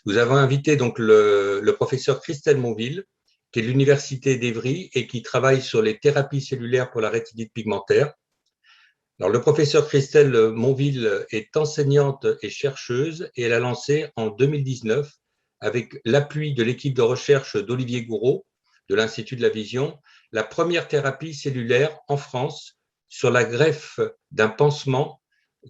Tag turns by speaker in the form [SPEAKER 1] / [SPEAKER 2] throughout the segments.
[SPEAKER 1] Nous avons invité donc le professeur Christelle Monville, qui est de l'Université d'Evry et qui travaille sur les thérapies cellulaires pour la rétinite pigmentaire. Alors, le professeur Christelle Monville est enseignante et chercheuse et elle a lancé en 2019, avec l'appui de l'équipe de recherche d'Olivier Gouraud de l'Institut de la Vision, la première thérapie cellulaire en France sur la greffe d'un pansement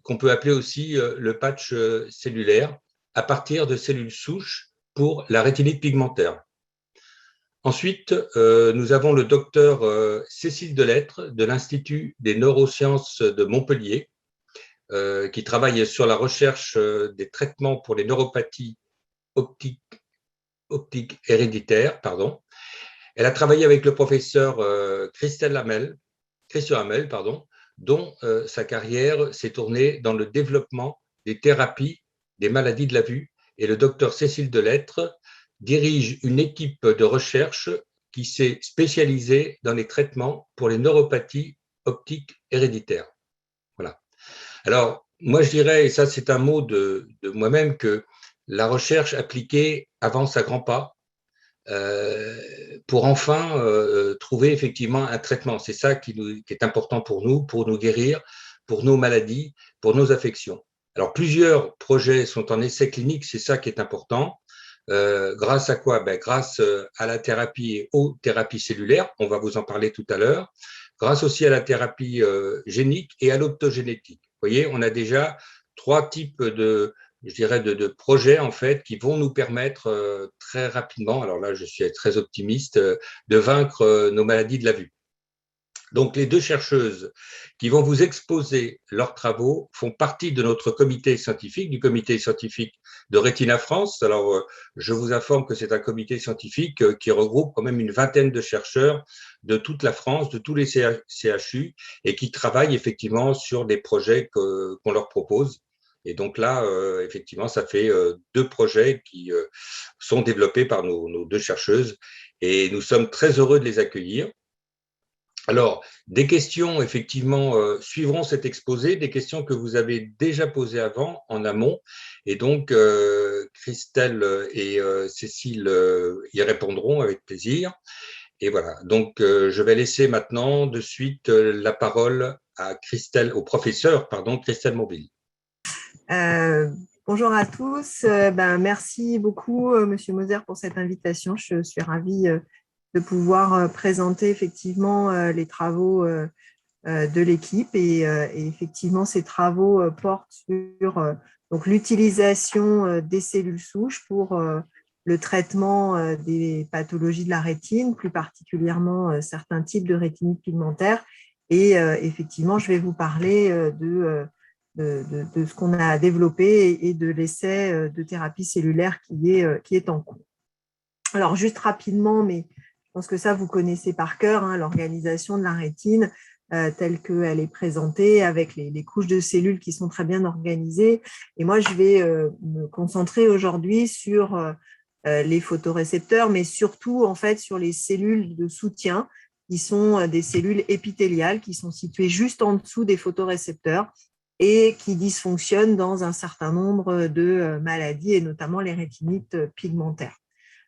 [SPEAKER 1] qu'on peut appeler aussi le patch cellulaire à partir de cellules souches pour la rétinite pigmentaire. Ensuite, nous avons le docteur Cécile Delettre de l'Institut des neurosciences de Montpellier, qui travaille sur la recherche des traitements pour les neuropathies optiques héréditaires. Pardon. Elle a travaillé avec le professeur Christian Hamel, dont sa carrière s'est tournée dans le développement des thérapies des maladies de la vue. Et le docteur Cécile Delettre dirige une équipe de recherche qui s'est spécialisée dans les traitements pour les neuropathies optiques héréditaires. Voilà. Alors, moi, je dirais, et ça, c'est un mot de moi-même, que la recherche appliquée avance à grands pas pour enfin trouver effectivement un traitement. C'est ça qui est important pour nous guérir, pour nos maladies, pour nos affections. Alors, plusieurs projets sont en essai clinique, c'est ça qui est important. Grâce à quoi? Grâce à la thérapie et aux thérapies cellulaires, on va vous en parler tout à l'heure, grâce aussi à la thérapie génique et à l'optogénétique. Vous voyez, on a déjà trois types de projets en fait qui vont nous permettre très rapidement, alors là je suis très optimiste, de vaincre nos maladies de la vue. Donc, les deux chercheuses qui vont vous exposer leurs travaux font partie de notre comité scientifique, du comité scientifique de Retina France. Alors, je vous informe que c'est un comité scientifique qui regroupe quand même une vingtaine de chercheurs de toute la France, de tous les CHU, et qui travaillent effectivement sur des projets qu'on leur propose. Et donc là, effectivement, ça fait deux projets qui sont développés par nos deux chercheuses, et nous sommes très heureux de les accueillir. Alors, des questions, effectivement, suivront cet exposé, des questions que vous avez déjà posées avant, en amont. Et donc, Christelle et Cécile y répondront avec plaisir. Et voilà, donc je vais laisser maintenant de suite la parole à Christelle, au professeur, pardon, Christelle Monville.
[SPEAKER 2] Bonjour à tous. Merci beaucoup, Monsieur Moser, pour cette invitation. Je suis ravie de pouvoir présenter effectivement les travaux de l'équipe et effectivement ces travaux portent sur donc l'utilisation des cellules souches pour le traitement des pathologies de la rétine, plus particulièrement certains types de rétinite pigmentaire. Et effectivement, je vais vous parler de ce qu'on a développé et de l'essai de thérapie cellulaire qui est en cours. Alors, juste rapidement, mais je pense que ça, vous connaissez par cœur, hein, l'organisation de la rétine telle qu'elle est présentée avec les couches de cellules qui sont très bien organisées. Et moi, je vais me concentrer aujourd'hui sur les photorécepteurs, mais surtout, en fait, sur les cellules de soutien qui sont des cellules épithéliales qui sont situées juste en dessous des photorécepteurs et qui dysfonctionnent dans un certain nombre de maladies, et notamment les rétinites pigmentaires.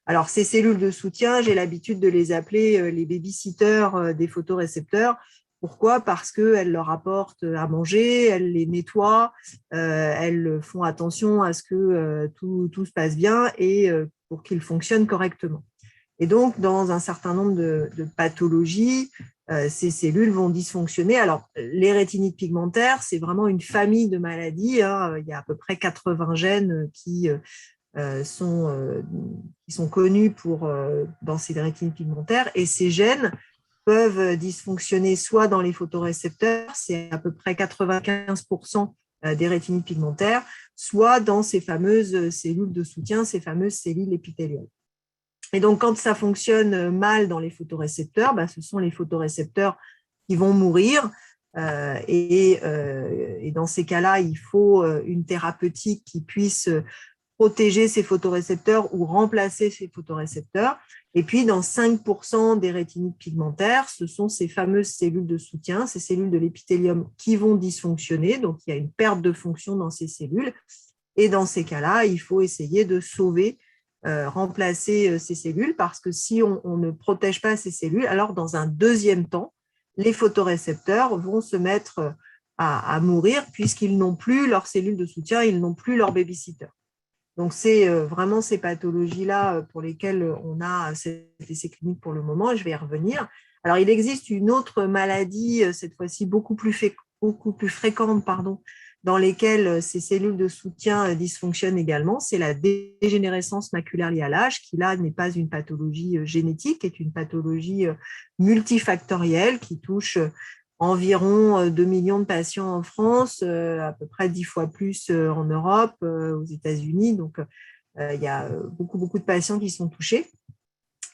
[SPEAKER 2] Alors, ces cellules de soutien, j'ai l'habitude de les appeler les babysitters des photorécepteurs. Pourquoi? Parce qu'elles leur apportent à manger, elles les nettoient, elles font attention à ce que tout se passe bien et pour qu'ils fonctionnent correctement. Et donc, dans un certain nombre de pathologies, ces cellules vont dysfonctionner. Alors, les rétinites pigmentaires, c'est vraiment une famille de maladies, hein. Il y a à peu près 80 gènes qui sont connus dans ces rétinites pigmentaires, et ces gènes peuvent dysfonctionner soit dans les photorécepteurs, c'est à peu près 95% des rétinites pigmentaires, soit dans ces fameuses cellules de soutien, ces fameuses cellules épithéliales. Et donc, quand ça fonctionne mal dans les photorécepteurs, ce sont les photorécepteurs qui vont mourir. Et dans ces cas-là, il faut une thérapeutique qui puisse protéger ces photorécepteurs ou remplacer ces photorécepteurs. Et puis, dans 5% des rétinites pigmentaires, ce sont ces fameuses cellules de soutien, ces cellules de l'épithélium qui vont dysfonctionner. Donc, il y a une perte de fonction dans ces cellules. Et dans ces cas-là, il faut essayer de sauver, remplacer ces cellules, parce que si on ne protège pas ces cellules, alors dans un deuxième temps, les photorécepteurs vont se mettre à mourir puisqu'ils n'ont plus leurs cellules de soutien, ils n'ont plus leur babysitter. Donc, c'est vraiment ces pathologies-là pour lesquelles on a cet essai clinique pour le moment, et je vais y revenir. Alors, il existe une autre maladie, cette fois-ci beaucoup plus fréquente, dans lesquelles ces cellules de soutien dysfonctionnent également, c'est la dégénérescence maculaire liée à l'âge, qui là n'est pas une pathologie génétique, est une pathologie multifactorielle qui touche environ 2 millions de patients en France, à peu près 10 fois plus en Europe, aux États-Unis. Donc, il y a beaucoup de patients qui sont touchés.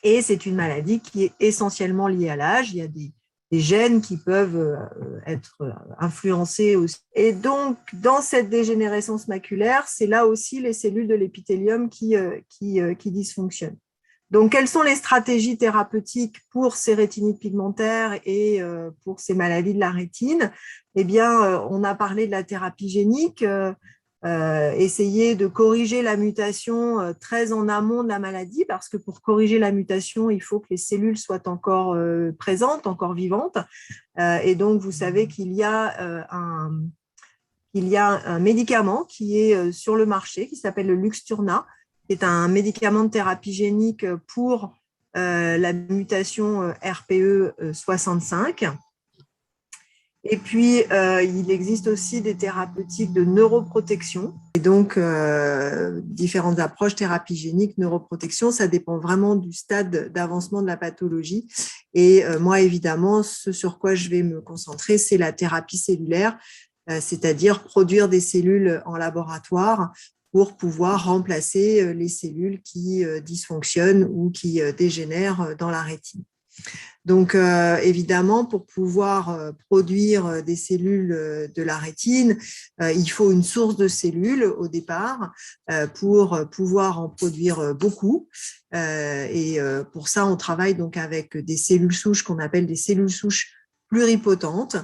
[SPEAKER 2] Et c'est une maladie qui est essentiellement liée à l'âge. Il y a des gènes qui peuvent être influencés aussi. Et donc, dans cette dégénérescence maculaire, c'est là aussi les cellules de l'épithélium qui dysfonctionnent. Donc, quelles sont les stratégies thérapeutiques pour ces rétinites pigmentaires et pour ces maladies de la rétine? Eh bien, on a parlé de la thérapie génique, essayer de corriger la mutation très en amont de la maladie, parce que pour corriger la mutation, il faut que les cellules soient encore présentes, encore vivantes. Et donc, vous savez qu'il y a un médicament qui est sur le marché, qui s'appelle le Luxturna, qui est un médicament de thérapie génique pour la mutation RPE 65. Et puis, il existe aussi des thérapeutiques de neuroprotection. Et donc, différentes approches, thérapie génique, neuroprotection, ça dépend vraiment du stade d'avancement de la pathologie. Et moi, évidemment, ce sur quoi je vais me concentrer, c'est la thérapie cellulaire, c'est-à-dire produire des cellules en laboratoire pour pouvoir remplacer les cellules qui dysfonctionnent ou qui dégénèrent dans la rétine. Donc, évidemment, pour pouvoir produire des cellules de la rétine, il faut une source de cellules au départ pour pouvoir en produire beaucoup. Et pour ça, on travaille donc avec des cellules souches qu'on appelle des cellules souches pluripotentes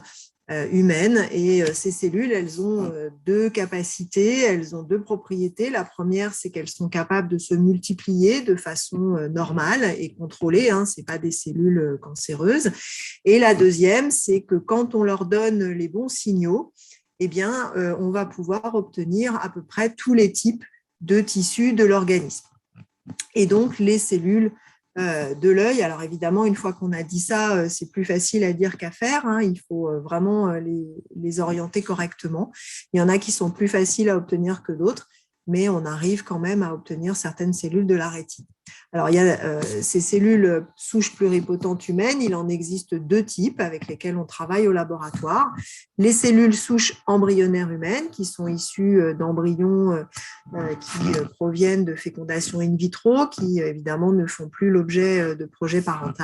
[SPEAKER 2] humaines. Et ces cellules, elles ont deux capacités, elles ont deux propriétés. La première, c'est qu'elles sont capables de se multiplier de façon normale et contrôlée, hein, ce n'est pas des cellules cancéreuses. Et la deuxième, c'est que quand on leur donne les bons signaux, eh bien, on va pouvoir obtenir à peu près tous les types de tissus de l'organisme. Et donc, les cellules de l'œil. Alors évidemment, une fois qu'on a dit ça, c'est plus facile à dire qu'à faire, hein. Il faut vraiment les orienter correctement. Il y en a qui sont plus faciles à obtenir que d'autres, mais on arrive quand même à obtenir certaines cellules de la rétine. Alors, il y a ces cellules souches pluripotentes humaines, il en existe deux types avec lesquels on travaille au laboratoire. Les cellules souches embryonnaires humaines, qui sont issues d'embryons qui proviennent de fécondation in vitro, qui évidemment ne font plus l'objet de projets parentaux.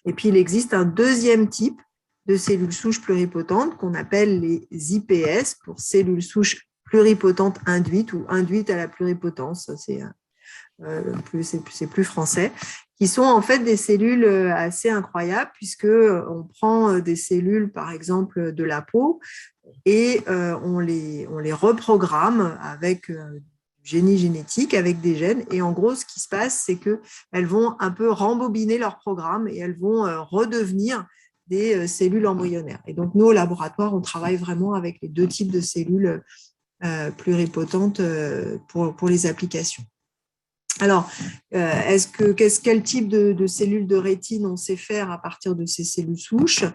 [SPEAKER 2] Et puis, il existe un deuxième type de cellules souches pluripotentes qu'on appelle les IPS, pour cellules souches pluripotentes induites ou induites à la pluripotence. C'est plus français, qui sont en fait des cellules assez incroyables, puisque on prend des cellules, par exemple, de la peau, et on les reprogramme avec du génie génétique, avec des gènes. Et en gros, ce qui se passe, c'est qu'elles vont un peu rembobiner leur programme et elles vont redevenir des cellules embryonnaires. Et donc, nous, au laboratoire, on travaille vraiment avec les deux types de cellules pluripotentes pour les applications. Alors, quel type de cellules de rétine on sait faire à partir de ces cellules souches?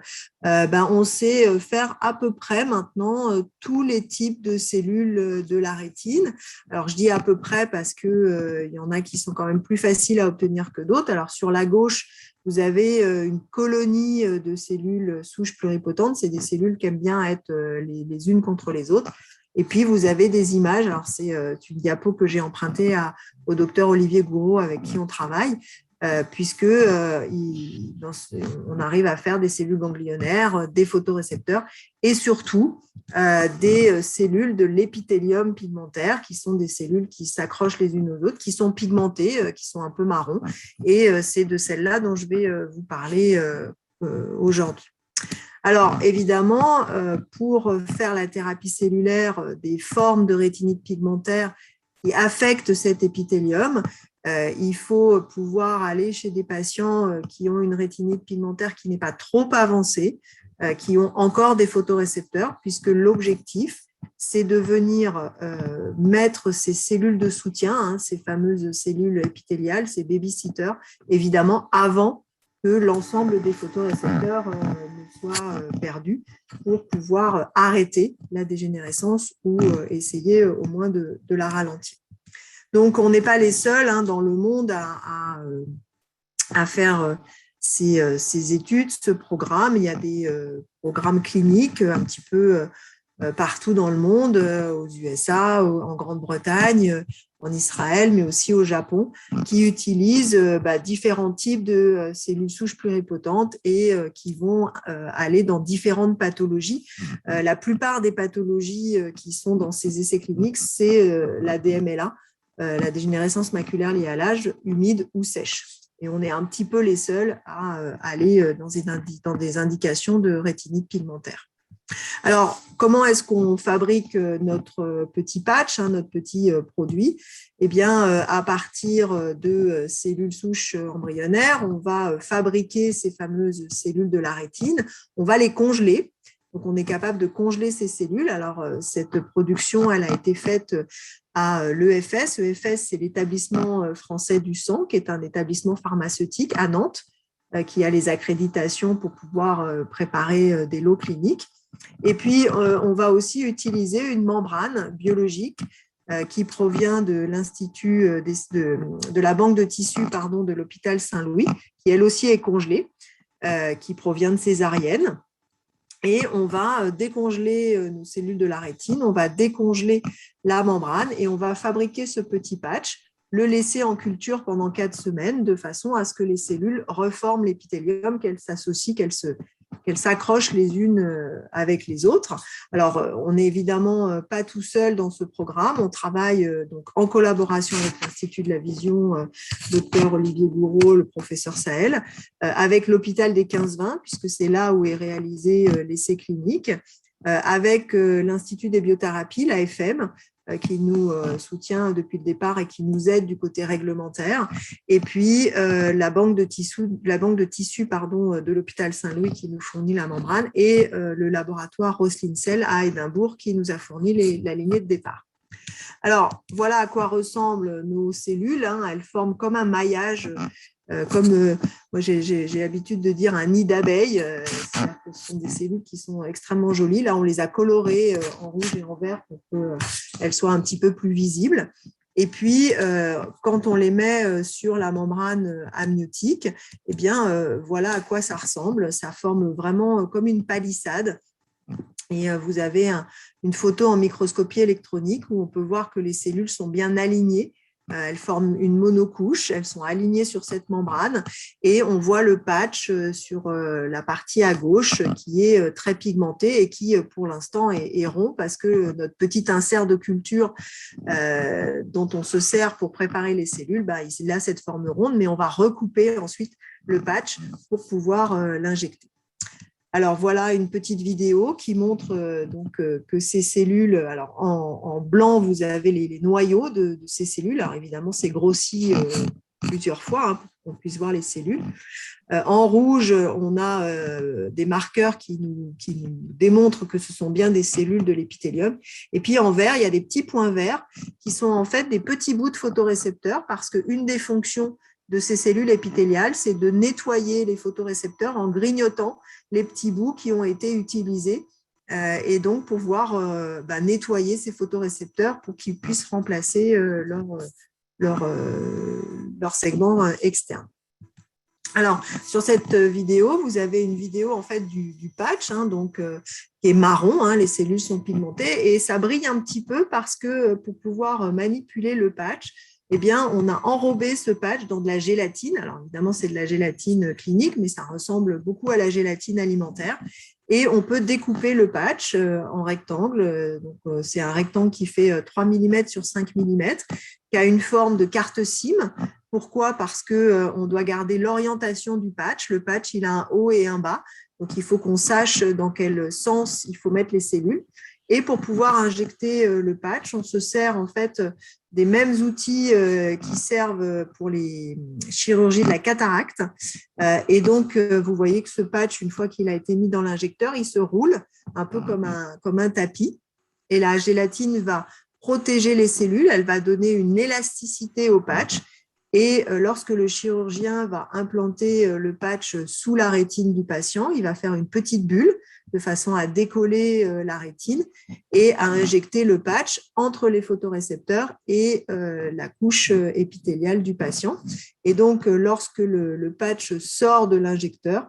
[SPEAKER 2] On sait faire à peu près maintenant tous les types de cellules de la rétine. Alors, je dis à peu près parce que y en a qui sont quand même plus faciles à obtenir que d'autres. Alors, sur la gauche, vous avez une colonie de cellules souches pluripotentes. C'est des cellules qui aiment bien être les unes contre les autres. Et puis, vous avez des images. Alors, c'est une diapo que j'ai empruntée au docteur Olivier Gouraud, avec qui on travaille, puisque on arrive à faire des cellules ganglionnaires, des photorécepteurs et surtout des cellules de l'épithélium pigmentaire, qui sont des cellules qui s'accrochent les unes aux autres, qui sont pigmentées, qui sont un peu marron. Et c'est de celles-là dont je vais vous parler aujourd'hui. Alors, évidemment, pour faire la thérapie cellulaire des formes de rétinite pigmentaire qui affectent cet épithélium, il faut pouvoir aller chez des patients qui ont une rétinite pigmentaire qui n'est pas trop avancée, qui ont encore des photorécepteurs, puisque l'objectif, c'est de venir mettre ces cellules de soutien, ces fameuses cellules épithéliales, ces babysitters, évidemment, avant que l'ensemble des photorécepteurs ne soient perdus pour pouvoir arrêter la dégénérescence ou essayer au moins de la ralentir. Donc, on n'est pas les seuls dans le monde à faire ces études, ce programme. Il y a des programmes cliniques un petit peu partout dans le monde, aux USA, en Grande-Bretagne, en Israël, mais aussi au Japon, qui utilisent différents types de cellules souches pluripotentes et qui vont aller dans différentes pathologies. La plupart des pathologies qui sont dans ces essais cliniques, c'est la DMLA, la dégénérescence maculaire liée à l'âge, humide ou sèche. Et on est un petit peu les seuls à aller dans des indications de rétinite pigmentaire. Alors, comment est-ce qu'on fabrique notre petit patch, notre petit produit? Eh bien, à partir de cellules souches embryonnaires, on va fabriquer ces fameuses cellules de la rétine, on va les congeler. Donc, on est capable de congeler ces cellules. Alors, cette production, elle a été faite à l'EFS. EFS, c'est l'établissement français du sang, qui est un établissement pharmaceutique à Nantes, qui a les accréditations pour pouvoir préparer des lots cliniques. Et puis, on va aussi utiliser une membrane biologique qui provient de l'Institut de la banque de tissus de l'hôpital Saint-Louis, qui elle aussi est congelée, qui provient de césarienne. Et on va décongeler nos cellules de la rétine, on va décongeler la membrane et on va fabriquer ce petit patch, le laisser en culture pendant 4 semaines de façon à ce que les cellules reforment l'épithélium, qu'elles s'associent, qu'elles s'accrochent les unes avec les autres. Alors, on n'est évidemment pas tout seul dans ce programme. On travaille donc en collaboration avec l'Institut de la Vision, docteur Olivier Bourreau, le professeur Sahel, avec l'hôpital des 15-20, puisque c'est là où est réalisé l'essai clinique, avec l'Institut des biothérapies, l'AFM, qui nous soutient depuis le départ et qui nous aide du côté réglementaire, et puis la banque de tissus de l'hôpital Saint-Louis qui nous fournit la membrane, et le laboratoire Roslin Cell à Édimbourg qui nous a fourni la lignée de départ. Alors, voilà à quoi ressemblent nos cellules. Elles forment comme un maillage, moi j'ai l'habitude de dire un nid d'abeilles. Ce sont des cellules qui sont extrêmement jolies. Là, on les a colorées en rouge et en vert pour qu'elles soient un petit peu plus visibles. Et puis, quand on les met sur la membrane amniotique, eh bien, voilà à quoi ça ressemble. Ça forme vraiment comme une palissade. Et vous avez une photo en microscopie électronique où on peut voir que les cellules sont bien alignées. Elles forment une monocouche, elles sont alignées sur cette membrane et on voit le patch sur la partie à gauche qui est très pigmenté et qui, pour l'instant, est rond parce que notre petit insert de culture dont on se sert pour préparer les cellules, il a cette forme ronde, mais on va recouper ensuite le patch pour pouvoir l'injecter. Alors, voilà une petite vidéo qui montre que ces cellules, alors en blanc, vous avez les noyaux de ces cellules. Alors, évidemment, c'est grossi plusieurs fois pour qu'on puisse voir les cellules. En rouge, on a des marqueurs qui nous démontrent que ce sont bien des cellules de l'épithélium. Et puis, en vert, il y a des petits points verts qui sont en fait des petits bouts de photorécepteurs parce qu'une des fonctions de ces cellules épithéliales, c'est de nettoyer les photorécepteurs en grignotant les petits bouts qui ont été utilisés et donc pouvoir nettoyer ces photorécepteurs pour qu'ils puissent remplacer leur segment externe. Alors, sur cette vidéo, vous avez une vidéo en fait du patch, qui est marron, les cellules sont pigmentées et ça brille un petit peu parce que pour pouvoir manipuler le patch, eh bien, on a enrobé ce patch dans de la gélatine. Alors, évidemment, c'est de la gélatine clinique, mais ça ressemble beaucoup à la gélatine alimentaire. Et on peut découper le patch en rectangle. Donc, c'est un rectangle qui fait 3 mm sur 5 mm, qui a une forme de carte SIM. Pourquoi ? Parce qu'on doit garder l'orientation du patch. Le patch, il a un haut et un bas. Donc, il faut qu'on sache dans quel sens il faut mettre les cellules. Et pour pouvoir injecter le patch, on se sert en fait des mêmes outils qui servent pour les chirurgies de la cataracte. Et donc, vous voyez que ce patch, une fois qu'il a été mis dans l'injecteur, il se roule un peu comme un tapis. Et la gélatine va protéger les cellules, elle va donner une élasticité au patch. Et lorsque le chirurgien va implanter le patch sous la rétine du patient, il va faire une petite bulle de façon à décoller la rétine et à injecter le patch entre les photorécepteurs et la couche épithéliale du patient. Et donc, lorsque le patch sort de l'injecteur,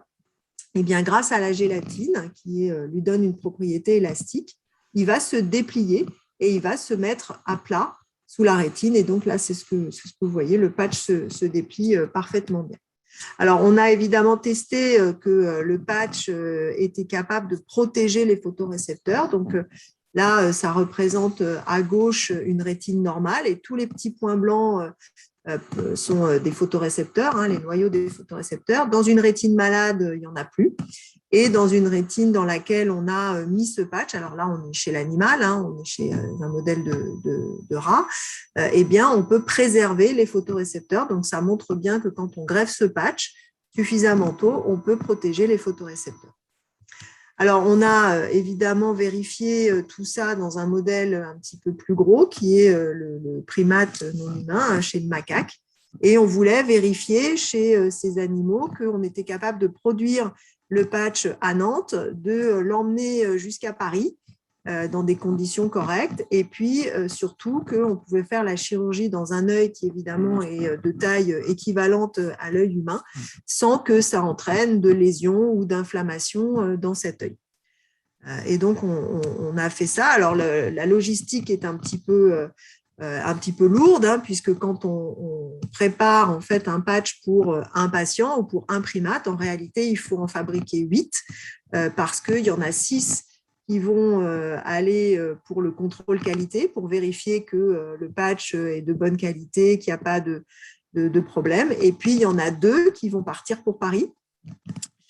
[SPEAKER 2] eh bien, grâce à la gélatine, qui lui donne une propriété élastique, il va se déplier et il va se mettre à plat sous la rétine. Et donc là, c'est ce que vous voyez, le patch se déplie parfaitement bien. Alors, on a évidemment testé que le patch était capable de protéger les photorécepteurs. Donc là, ça représente à gauche une rétine normale et tous les petits points blancs sont des photorécepteurs, les noyaux des photorécepteurs. Dans une rétine malade, il n'y en a plus. Et dans une rétine dans laquelle on a mis ce patch, alors là, on est chez l'animal, on est chez un modèle de rat, eh bien, on peut préserver les photorécepteurs. Donc, ça montre bien que quand on greffe ce patch suffisamment tôt, on peut protéger les photorécepteurs. Alors, on a évidemment vérifié tout ça dans un modèle un petit peu plus gros, qui est le primate non humain, chez le macaque. Et on voulait vérifier chez ces animaux qu'on était capable de produire le patch à Nantes, de l'emmener jusqu'à Paris dans des conditions correctes, et puis surtout qu'on pouvait faire la chirurgie dans un œil qui évidemment est de taille équivalente à l'œil humain, sans que ça entraîne de lésions ou d'inflammation dans cet œil. Et donc on a fait ça. Alors la logistique est un petit peu lourde, puisque quand on prépare en fait un patch pour un patient ou pour un primate, en réalité, il faut en fabriquer 8 parce qu'il y en a 6 qui vont aller pour le contrôle qualité, pour vérifier que le patch est de bonne qualité, qu'il n'y a pas de problème. Et puis, il y en a 2 qui vont partir pour Paris,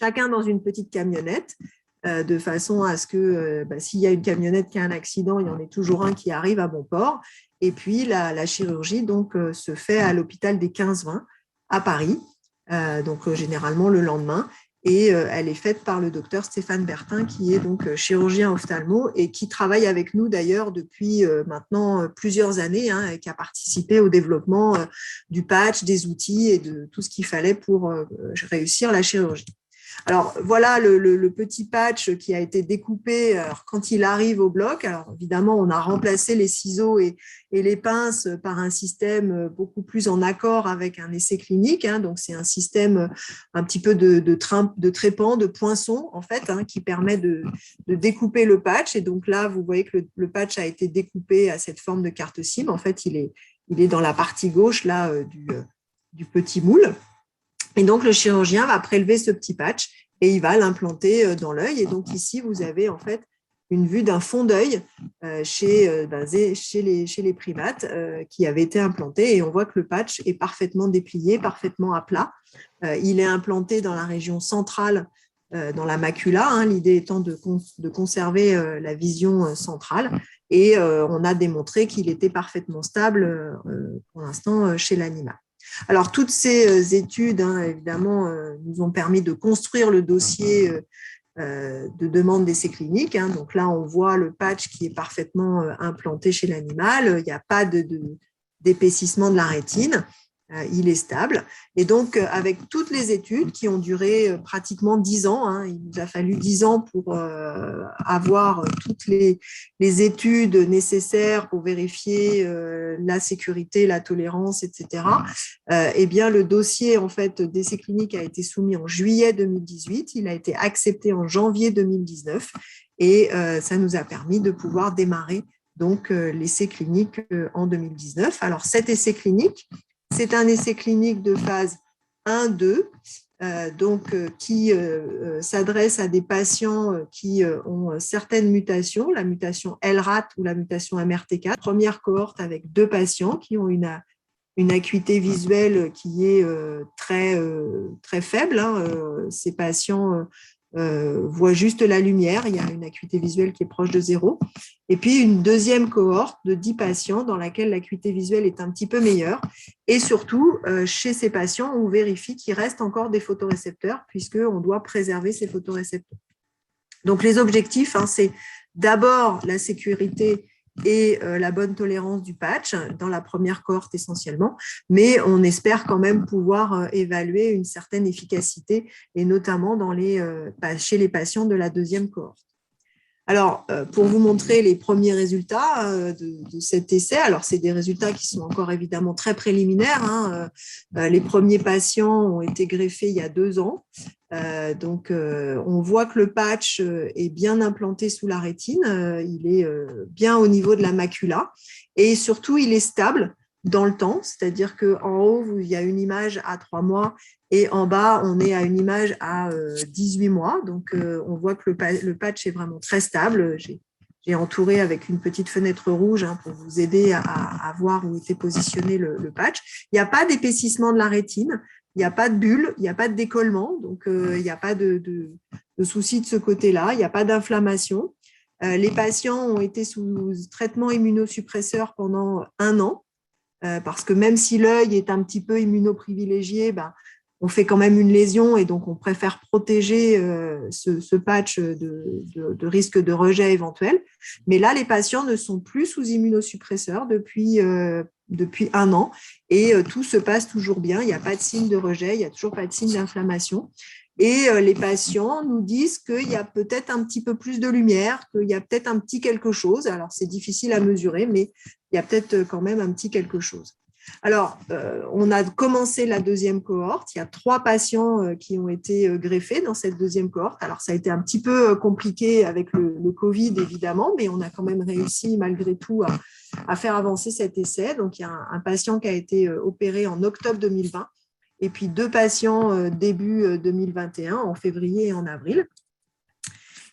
[SPEAKER 2] chacun dans une petite camionnette, de façon à ce que s'il y a une camionnette qui a un accident, il y en ait toujours un qui arrive à bon port. Et puis, la chirurgie donc, se fait à l'hôpital des 15-20 à Paris, donc généralement le lendemain. Et elle est faite par le docteur Stéphane Bertin, qui est donc chirurgien ophtalmo et qui travaille avec nous d'ailleurs depuis maintenant plusieurs années, et qui a participé au développement du patch, des outils et de tout ce qu'il fallait pour réussir la chirurgie. Alors, voilà le petit patch qui a été découpé quand il arrive au bloc. Alors, évidemment, on a remplacé les ciseaux et les pinces par un système beaucoup plus en accord avec un essai clinique. Donc, c'est un système un petit peu de trépan, de poinçon, en fait, qui permet de découper le patch. Et donc là, vous voyez que le patch a été découpé à cette forme de carte SIM. En fait, il est dans la partie gauche là, du petit moule. Et donc, le chirurgien va prélever ce petit patch et il va l'implanter dans l'œil. Et donc, ici, vous avez en fait une vue d'un fond d'œil chez les primates qui avait été implanté. Et on voit que le patch est parfaitement déplié, parfaitement à plat. Il est implanté dans la région centrale, dans la macula, l'idée étant de conserver la vision centrale. Et on a démontré qu'il était parfaitement stable pour l'instant chez l'animal. Alors, toutes ces études, évidemment, nous ont permis de construire le dossier de demande d'essai clinique. Donc là, on voit le patch qui est parfaitement implanté chez l'animal. Il n'y a pas d'épaississement de la rétine. Il est stable. Et donc, avec toutes les études qui ont duré pratiquement 10 ans, il nous a fallu 10 ans pour avoir toutes les études nécessaires pour vérifier la sécurité, la tolérance, etc. Eh bien, le dossier en fait, d'essai clinique a été soumis en juillet 2018. Il a été accepté en janvier 2019 et ça nous a permis de pouvoir démarrer donc, l'essai clinique en 2019. Alors, cet essai clinique, c'est un essai clinique de phase 1-2, qui s'adresse à des patients qui ont certaines mutations, la mutation LRAT ou la mutation MRT4. Première cohorte avec 2 patients qui ont une acuité visuelle qui est très faible. Ces patients voit juste la lumière, il y a une acuité visuelle qui est proche de 0. Et puis une deuxième cohorte de 10 patients dans laquelle l'acuité visuelle est un petit peu meilleure. Et surtout, chez ces patients, on vérifie qu'il reste encore des photorécepteurs puisqu'on doit préserver ces photorécepteurs. Donc les objectifs, c'est d'abord la sécurité et la bonne tolérance du patch, dans la première cohorte essentiellement, mais on espère quand même pouvoir évaluer une certaine efficacité, et notamment chez les patients de la deuxième cohorte. Alors, pour vous montrer les premiers résultats de cet essai, alors c'est des résultats qui sont encore évidemment très préliminaires. Les premiers patients ont été greffés il y a 2 ans. Donc, on voit que le patch est bien implanté sous la rétine, il est bien au niveau de la macula et surtout, il est stable dans le temps, c'est-à-dire qu'en haut, il y a une image à 3 mois et en bas, on est à une image à 18 mois. Donc, on voit que le patch est vraiment très stable. J'ai entouré avec une petite fenêtre rouge pour vous aider à voir où était positionné le patch. Il n'y a pas d'épaississement de la rétine. Il n'y a pas de bulle, il n'y a pas de décollement, donc il n'y a pas de souci de ce côté-là, il n'y a pas d'inflammation. Les patients ont été sous traitement immunosuppresseur pendant 1 an, parce que même si l'œil est un petit peu immunoprivilégié, on fait quand même une lésion et donc on préfère protéger ce patch de risque de rejet éventuel. Mais là, les patients ne sont plus sous immunosuppresseurs depuis 1 an et tout se passe toujours bien. Il n'y a pas de signe de rejet, il n'y a toujours pas de signe d'inflammation. Et les patients nous disent qu'il y a peut-être un petit peu plus de lumière, qu'il y a peut-être un petit quelque chose. Alors, c'est difficile à mesurer, mais il y a peut-être quand même un petit quelque chose. Alors, on a commencé la deuxième cohorte. Il y a 3 patients qui ont été greffés dans cette deuxième cohorte. Alors, ça a été un petit peu compliqué avec le Covid, évidemment, mais on a quand même réussi, malgré tout, à faire avancer cet essai. Donc, il y a un patient qui a été opéré en octobre 2020 et puis 2 patients début 2021, en février et en avril.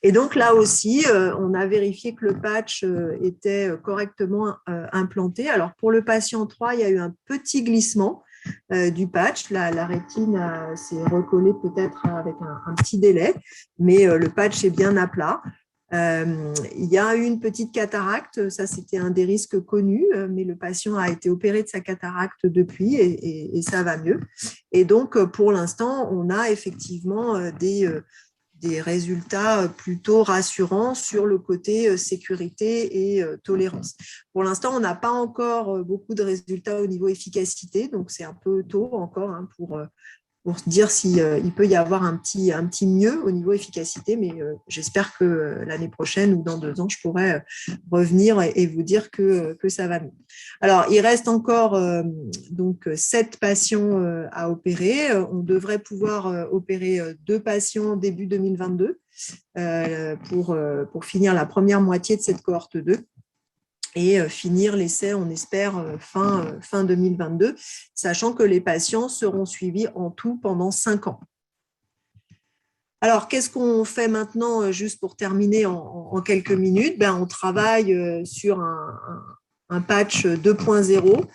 [SPEAKER 2] Et donc, là aussi, on a vérifié que le patch était correctement implanté. Alors, pour le patient 3, il y a eu un petit glissement du patch. La rétine s'est recollée peut-être avec un petit délai, mais le patch est bien à plat. Il y a eu une petite cataracte, ça c'était un des risques connus, mais le patient a été opéré de sa cataracte depuis et ça va mieux. Et donc, pour l'instant, on a effectivement des résultats plutôt rassurants sur le côté sécurité et tolérance. Pour l'instant, on n'a pas encore beaucoup de résultats au niveau efficacité, donc c'est un peu tôt encore pour se dire s'il peut y avoir un petit mieux au niveau efficacité, mais j'espère que l'année prochaine ou dans 2 ans, je pourrai revenir et vous dire que ça va mieux. Alors, il reste encore donc 7 patients à opérer. On devrait pouvoir opérer 2 patients début 2022 pour finir la première moitié de cette cohorte 2. Et finir l'essai, on espère, fin 2022, sachant que les patients seront suivis en tout pendant 5 ans. Alors, qu'est-ce qu'on fait maintenant, juste pour terminer en quelques minutes? On travaille sur un patch 2.0.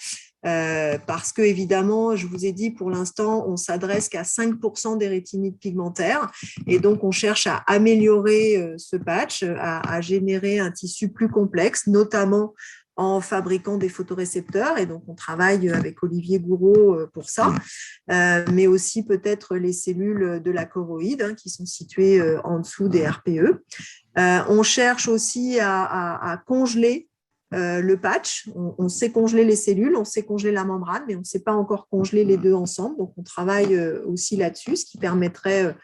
[SPEAKER 2] Parce que, évidemment, je vous ai dit, pour l'instant, on s'adresse qu'à 5% des rétinites pigmentaires et donc on cherche à améliorer ce patch, à générer un tissu plus complexe, notamment en fabriquant des photorécepteurs, et donc on travaille avec Olivier Gouraud pour ça, mais aussi peut-être les cellules de la choroïde qui sont situées en dessous des RPE. On cherche aussi à congeler le patch. On sait congeler les cellules, on sait congeler la membrane, mais on ne sait pas encore congeler les deux ensemble. Donc, on travaille aussi là-dessus, ce qui permettrait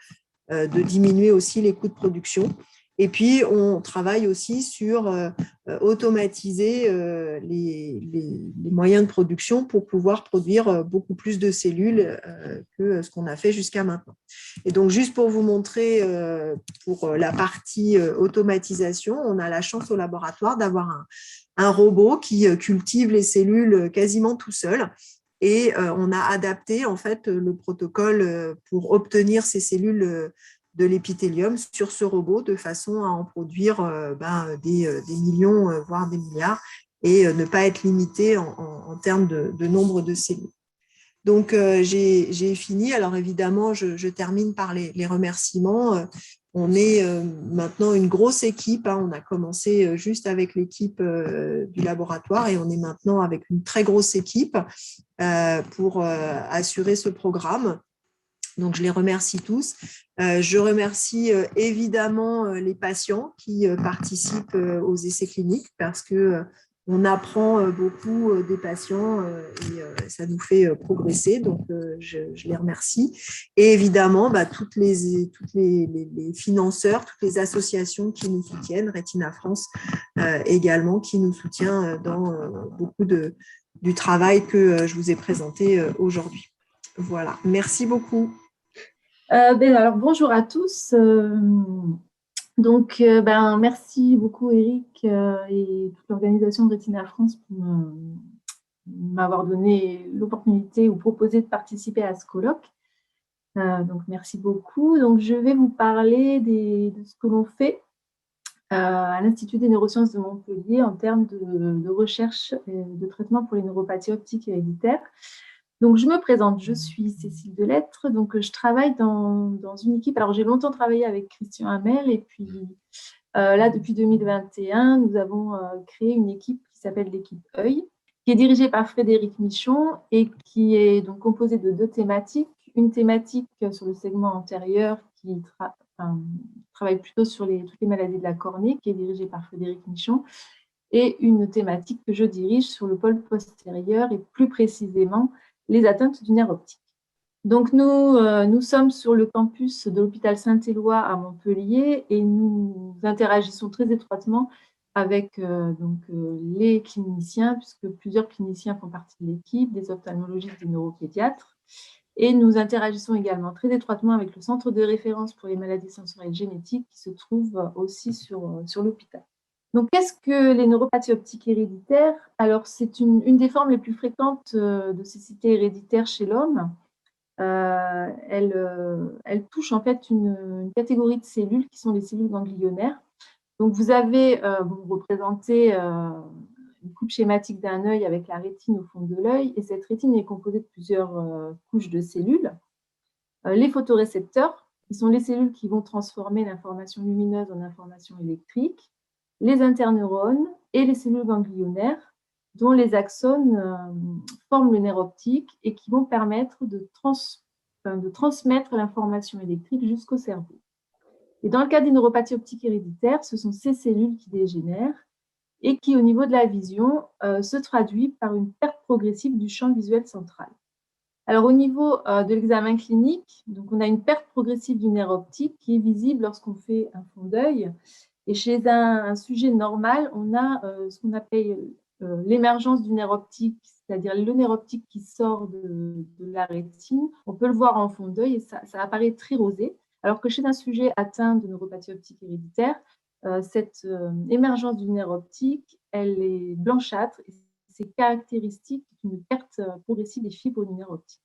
[SPEAKER 2] de diminuer aussi les coûts de production. Et puis, on travaille aussi sur automatiser les moyens de production pour pouvoir produire beaucoup plus de cellules que ce qu'on a fait jusqu'à maintenant. Et donc, juste pour vous montrer, pour la partie automatisation, on a la chance au laboratoire d'avoir un robot qui cultive les cellules quasiment tout seul. Et on a adapté en fait le protocole pour obtenir ces cellules de l'épithélium sur ce robot de façon à en produire des millions, voire des milliards, et ne pas être limité en termes de nombre de cellules. Donc, j'ai fini. Alors, évidemment, je termine par les remerciements. On est maintenant une grosse équipe, hein. On a commencé juste avec l'équipe du laboratoire et on est maintenant avec une très grosse équipe pour assurer ce programme. Donc, je les remercie tous. Je remercie évidemment les patients qui participent aux essais cliniques parce que on apprend beaucoup des patients et ça nous fait progresser. Donc, je les remercie. Et évidemment, toutes les financeurs, toutes les associations qui nous soutiennent, Retina France également, qui nous soutient dans beaucoup du travail que je vous ai présenté aujourd'hui. Voilà, merci beaucoup.
[SPEAKER 3] Alors, bonjour à tous. Merci beaucoup Eric et toute l'organisation de Retina France pour m'avoir donné l'opportunité ou proposé de participer à ce colloque. Donc, merci beaucoup. Donc, je vais vous parler de ce que l'on fait à l'Institut des neurosciences de Montpellier en termes de recherche et de traitement pour les neuropathies optiques héréditaires. Donc, je me présente, je suis Cécile Delettre, donc je travaille dans une équipe. Alors, j'ai longtemps travaillé avec Christian Hamel et puis là, depuis 2021, nous avons créé une équipe qui s'appelle l'équipe œil, qui est dirigée par Frédéric Michon et qui est donc composée de 2 thématiques. Une thématique sur le segment antérieur qui travaille plutôt sur toutes les maladies de la cornée, qui est dirigée par Frédéric Michon, et une thématique que je dirige sur le pôle postérieur et plus précisément les atteintes du nerf optique. Donc, nous sommes sur le campus de l'hôpital Saint-Éloi à Montpellier et nous interagissons très étroitement avec les cliniciens, puisque plusieurs cliniciens font partie de l'équipe, des ophtalmologistes, des neuropédiatres. Et nous interagissons également très étroitement avec le centre de référence pour les maladies sensorielles génétiques qui se trouve aussi sur l'hôpital. Donc, qu'est-ce que les neuropathies optiques héréditaires? Alors, c'est une des formes les plus fréquentes de cécité héréditaire chez l'homme. Elle touche en fait une catégorie de cellules qui sont les cellules ganglionnaires. Donc, vous représentez une coupe schématique d'un œil avec la rétine au fond de l'œil, et cette rétine est composée de plusieurs couches de cellules. Les photorécepteurs, qui sont les cellules qui vont transformer l'information lumineuse en information électrique, les interneurones et les cellules ganglionnaires, dont les axones forment le nerf optique et qui vont permettre de transmettre l'information électrique jusqu'au cerveau. Et dans le cas des neuropathies optiques héréditaires, ce sont ces cellules qui dégénèrent et qui, au niveau de la vision, se traduit par une perte progressive du champ visuel central. Alors, au niveau de l'examen clinique, donc on a une perte progressive du nerf optique qui est visible lorsqu'on fait un fond d'œil. Et chez un sujet normal, on a ce qu'on appelle l'émergence du nerf optique, c'est-à-dire le nerf optique qui sort de la rétine. On peut le voir en fond d'œil et ça apparaît très rosé. Alors que chez un sujet atteint de neuropathie optique héréditaire, cette émergence du nerf optique, elle est blanchâtre et c'est caractéristique d'une perte progressive des fibres du nerf optique.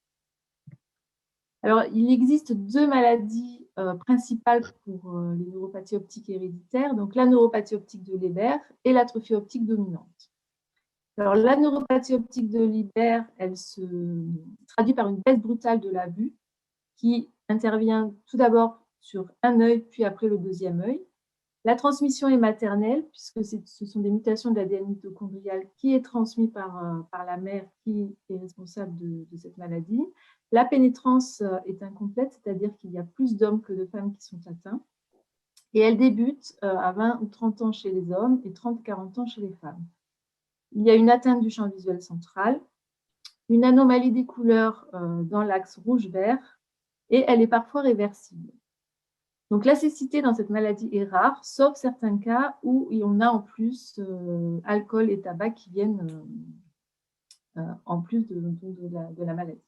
[SPEAKER 3] Alors, il existe 2 maladies principales pour les neuropathies optiques héréditaires, donc la neuropathie optique de Leber et l'atrophie optique dominante. Alors, la neuropathie optique de Leber, elle se traduit par une baisse brutale de la vue qui intervient tout d'abord sur un œil, puis après le deuxième œil. La transmission est maternelle, puisque ce sont des mutations de l'ADN mitochondrial qui est transmis par la mère qui est responsable de cette maladie. La pénétrance est incomplète, c'est-à-dire qu'il y a plus d'hommes que de femmes qui sont atteints. Et elle débute à 20 ou 30 ans chez les hommes et 30-40 ans chez les femmes. Il y a une atteinte du champ visuel central, une anomalie des couleurs dans l'axe rouge-vert, et elle est parfois réversible. Donc, la cécité dans cette maladie est rare, sauf certains cas où on a en plus alcool et tabac qui viennent en plus de la maladie.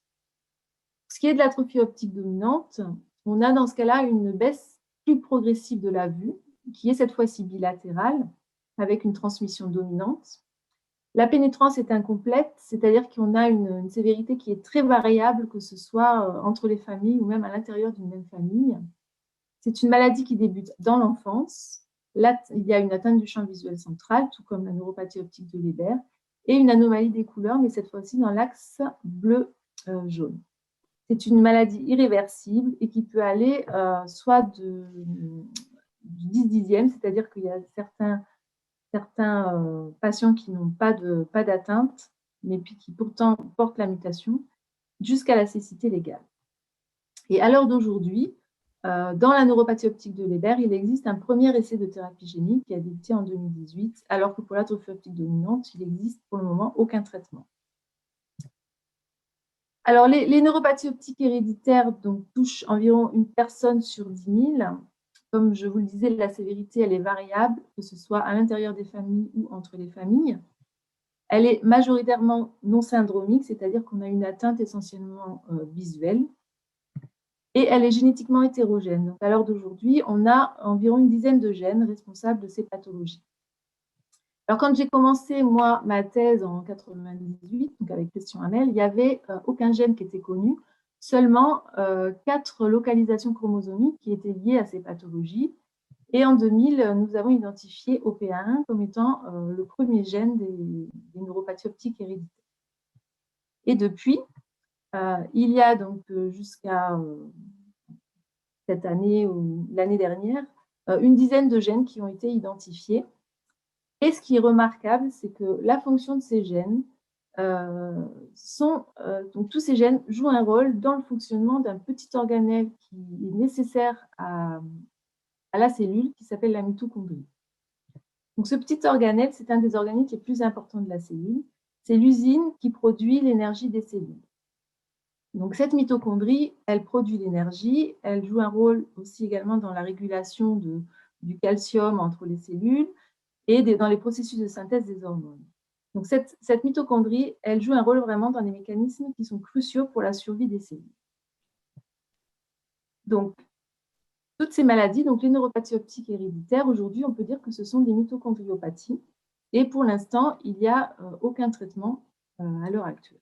[SPEAKER 3] Ce qui est de l'atrophie optique dominante, on a dans ce cas-là une baisse plus progressive de la vue, qui est cette fois-ci bilatérale, avec une transmission dominante. La pénétrance est incomplète, c'est-à-dire qu'on a une sévérité qui est très variable, que ce soit entre les familles ou même à l'intérieur d'une même famille. C'est une maladie qui débute dans l'enfance. Là, il y a une atteinte du champ visuel central, tout comme la neuropathie optique de Leber, et une anomalie des couleurs, mais cette fois-ci dans l'axe bleu jaune. C'est une maladie irréversible et qui peut aller soit du 10/10e, c'est-à-dire qu'il y a certains patients qui n'ont pas d'atteinte, mais puis qui pourtant portent la mutation, jusqu'à la cécité légale. Et à l'heure d'aujourd'hui, dans la neuropathie optique de Leber, il existe un premier essai de thérapie génique qui a débuté en 2018, alors que pour l'atrophie optique dominante, il n'existe pour le moment aucun traitement. Alors, les neuropathies optiques héréditaires donc, touchent environ une personne sur 10 000. Comme je vous le disais, la sévérité, elle est variable, que ce soit à l'intérieur des familles ou entre les familles. Elle est majoritairement non syndromique, c'est-à-dire qu'on a une atteinte essentiellement visuelle. Et elle est génétiquement hétérogène. Donc, à l'heure d'aujourd'hui, on a environ une dizaine de gènes responsables de ces pathologies. Alors, quand j'ai commencé, moi, ma thèse en 98, donc avec Christian Hamel, il n'y avait aucun gène qui était connu, seulement 4 localisations chromosomiques qui étaient liées à ces pathologies. Et en 2000, nous avons identifié OPA1 comme étant le premier gène des neuropathies optiques héréditaires. Et depuis, il y a donc jusqu'à cette année ou l'année dernière, une dizaine de gènes qui ont été identifiés. Et ce qui est remarquable, c'est que la fonction de ces gènes donc tous ces gènes jouent un rôle dans le fonctionnement d'un petit organelle qui est nécessaire à la cellule, qui s'appelle la mitochondrie. Donc ce petit organelle, c'est un des organeles les plus importants de la cellule. C'est l'usine qui produit l'énergie des cellules. Donc cette mitochondrie, elle produit l'énergie, elle joue un rôle aussi également dans la régulation du calcium entre les cellules et dans les processus de synthèse des hormones. Donc cette mitochondrie, elle joue un rôle vraiment dans les mécanismes qui sont cruciaux pour la survie des cellules. Donc toutes ces maladies, donc les neuropathies optiques héréditaires, aujourd'hui on peut dire que ce sont des mitochondriopathies et pour l'instant il n'y a aucun traitement à l'heure actuelle.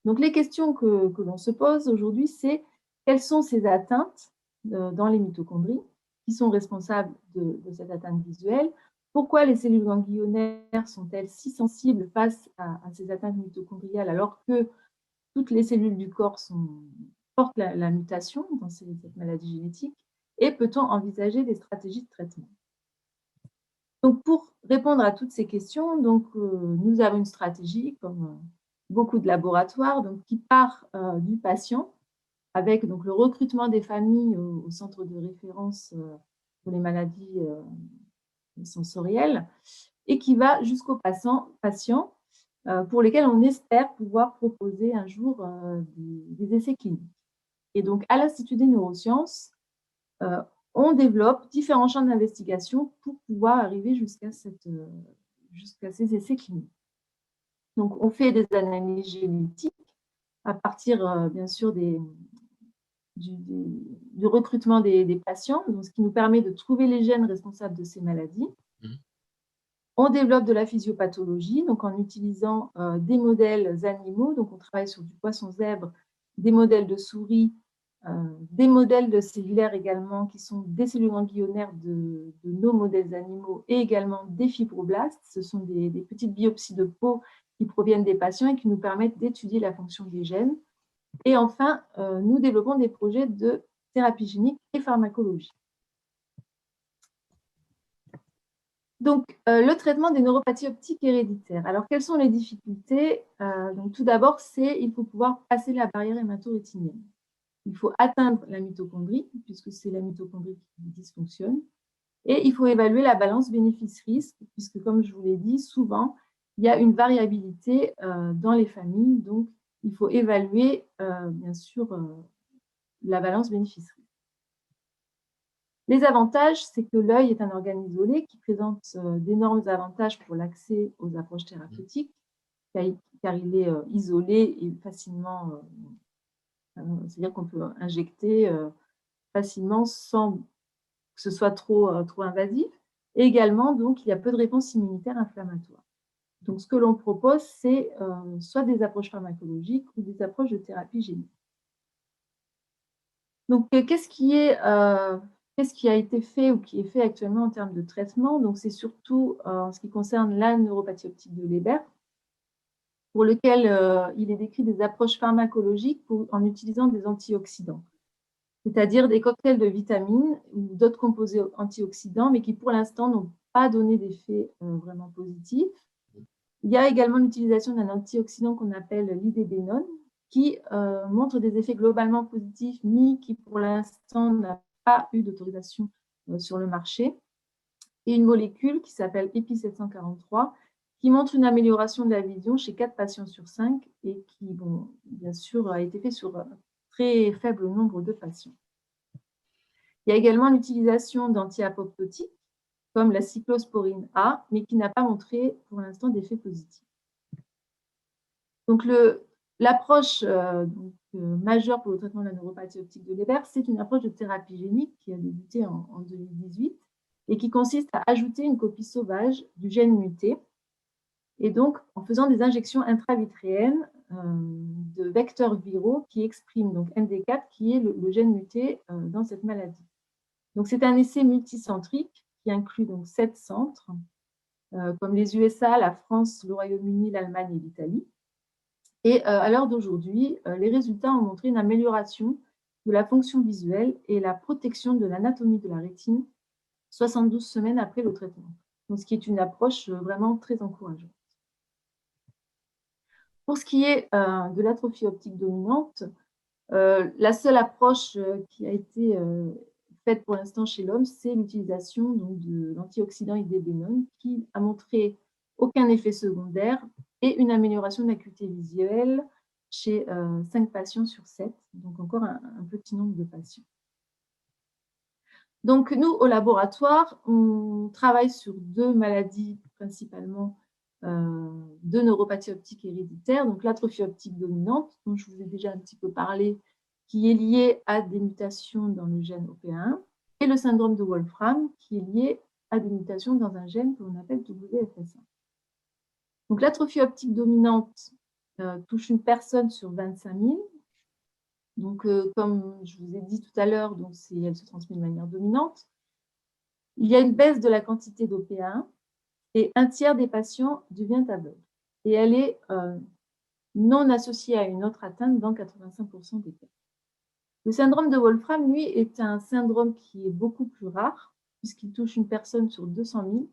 [SPEAKER 3] Donc, les questions que l'on se pose aujourd'hui, c'est quelles sont ces atteintes dans les mitochondries qui sont responsables de cette atteinte visuelle? Pourquoi les cellules ganglionnaires sont-elles si sensibles face à ces atteintes mitochondriales alors que toutes les cellules du corps portent la mutation dans cette maladie génétique? Et peut-on envisager des stratégies de traitement? Donc, pour répondre à toutes ces questions, donc, nous avons une stratégie, comme beaucoup de laboratoires, donc, qui part du patient, avec donc, le recrutement des familles au centre de référence pour les maladies sensorielles, et qui va jusqu'aux patients pour lesquels on espère pouvoir proposer un jour des essais cliniques. Et donc, à l'Institut des neurosciences, on développe différents champs d'investigation pour pouvoir arriver jusqu'à ces essais cliniques. Donc, on fait des analyses génétiques à partir, bien sûr, du recrutement des patients, donc ce qui nous permet de trouver les gènes responsables de ces maladies. On développe de la physiopathologie, donc en utilisant des modèles animaux. Donc, on travaille sur du poisson zèbre, des modèles de souris, des modèles de cellulaires également, qui sont des cellules ganglionnaires de nos modèles animaux et également des fibroblastes. Ce sont des petites biopsies de peau qui proviennent des patients et qui nous permettent d'étudier la fonction des gènes. Et enfin, nous développons des projets de thérapie génique et pharmacologie. Donc, le traitement des neuropathies optiques héréditaires. Alors, quelles sont les difficultés? Donc, tout d'abord, il faut pouvoir passer la barrière hémato-rétinienne. Il faut atteindre la mitochondrie, puisque c'est la mitochondrie qui dysfonctionne. Et il faut évaluer la balance bénéfice-risque, puisque, comme je vous l'ai dit, souvent, il y a une variabilité dans les familles. Donc, il faut évaluer, bien sûr, la balance bénéfice-risque. Les avantages, c'est que l'œil est un organe isolé qui présente d'énormes avantages pour l'accès aux approches thérapeutiques, car il est isolé et facilement... c'est-à-dire qu'on peut injecter facilement sans que ce soit trop invasif. Et également, donc, il y a peu de réponse immunitaire inflammatoire. Donc, ce que l'on propose, c'est soit des approches pharmacologiques ou des approches de thérapie génique. Donc, qu'est-ce qui a été fait ou qui est fait actuellement en termes de traitement? Donc, c'est surtout en ce qui concerne la neuropathie optique de Leber, pour lequel il est décrit des approches pharmacologiques en utilisant des antioxydants, c'est-à-dire des cocktails de vitamines ou d'autres composés antioxydants, mais qui pour l'instant n'ont pas donné d'effet vraiment positif. Il y a également l'utilisation d'un antioxydant qu'on appelle l'idébénone, qui montre des effets globalement positifs, mais qui pour l'instant n'a pas eu d'autorisation sur le marché, et une molécule qui s'appelle EPI743, qui montre une amélioration de la vision chez 4 patients sur 5 et qui, bon, bien sûr, a été fait sur un très faible nombre de patients. Il y a également l'utilisation d'anti-apoptotiques, comme la cyclosporine A, mais qui n'a pas montré pour l'instant d'effet positif. Donc, l'approche majeure pour le traitement de la neuropathie optique de Leber, c'est une approche de thérapie génique qui a débuté en 2018 et qui consiste à ajouter une copie sauvage du gène muté, et donc en faisant des injections intravitréennes de vecteurs viraux qui expriment donc MD4, qui est le gène muté dans cette maladie. Donc, c'est un essai multicentrique qui inclut donc 7 centres, comme les USA, la France, le Royaume-Uni, l'Allemagne et l'Italie. Et à l'heure d'aujourd'hui, les résultats ont montré une amélioration de la fonction visuelle et la protection de l'anatomie de la rétine 72 semaines après le traitement. Donc, ce qui est une approche vraiment très encourageante. Pour ce qui est de l'atrophie optique dominante, la seule approche qui a été faite pour l'instant chez l'homme, c'est l'utilisation de l'antioxydant idébénone qui a montré aucun effet secondaire et une amélioration de l'acuité visuelle chez 5 patients sur 7, donc encore un petit nombre de patients. Donc, nous, au laboratoire, on travaille sur 2 maladies principalement de neuropathie optique héréditaire, donc l'atrophie optique dominante, dont je vous ai déjà un petit peu parlé, qui est liée à des mutations dans le gène OP1, et le syndrome de Wolfram, qui est lié à des mutations dans un gène que l'on appelle WFS1. Donc, l'atrophie optique dominante touche une personne sur 25 000. Donc, comme je vous ai dit tout à l'heure, elle se transmet de manière dominante. Il y a une baisse de la quantité d'OP1 et un tiers des patients devient aveugle. Et elle est non associée à une autre atteinte dans 85% des cas. Le syndrome de Wolfram, lui, est un syndrome qui est beaucoup plus rare, puisqu'il touche une personne sur 200 000.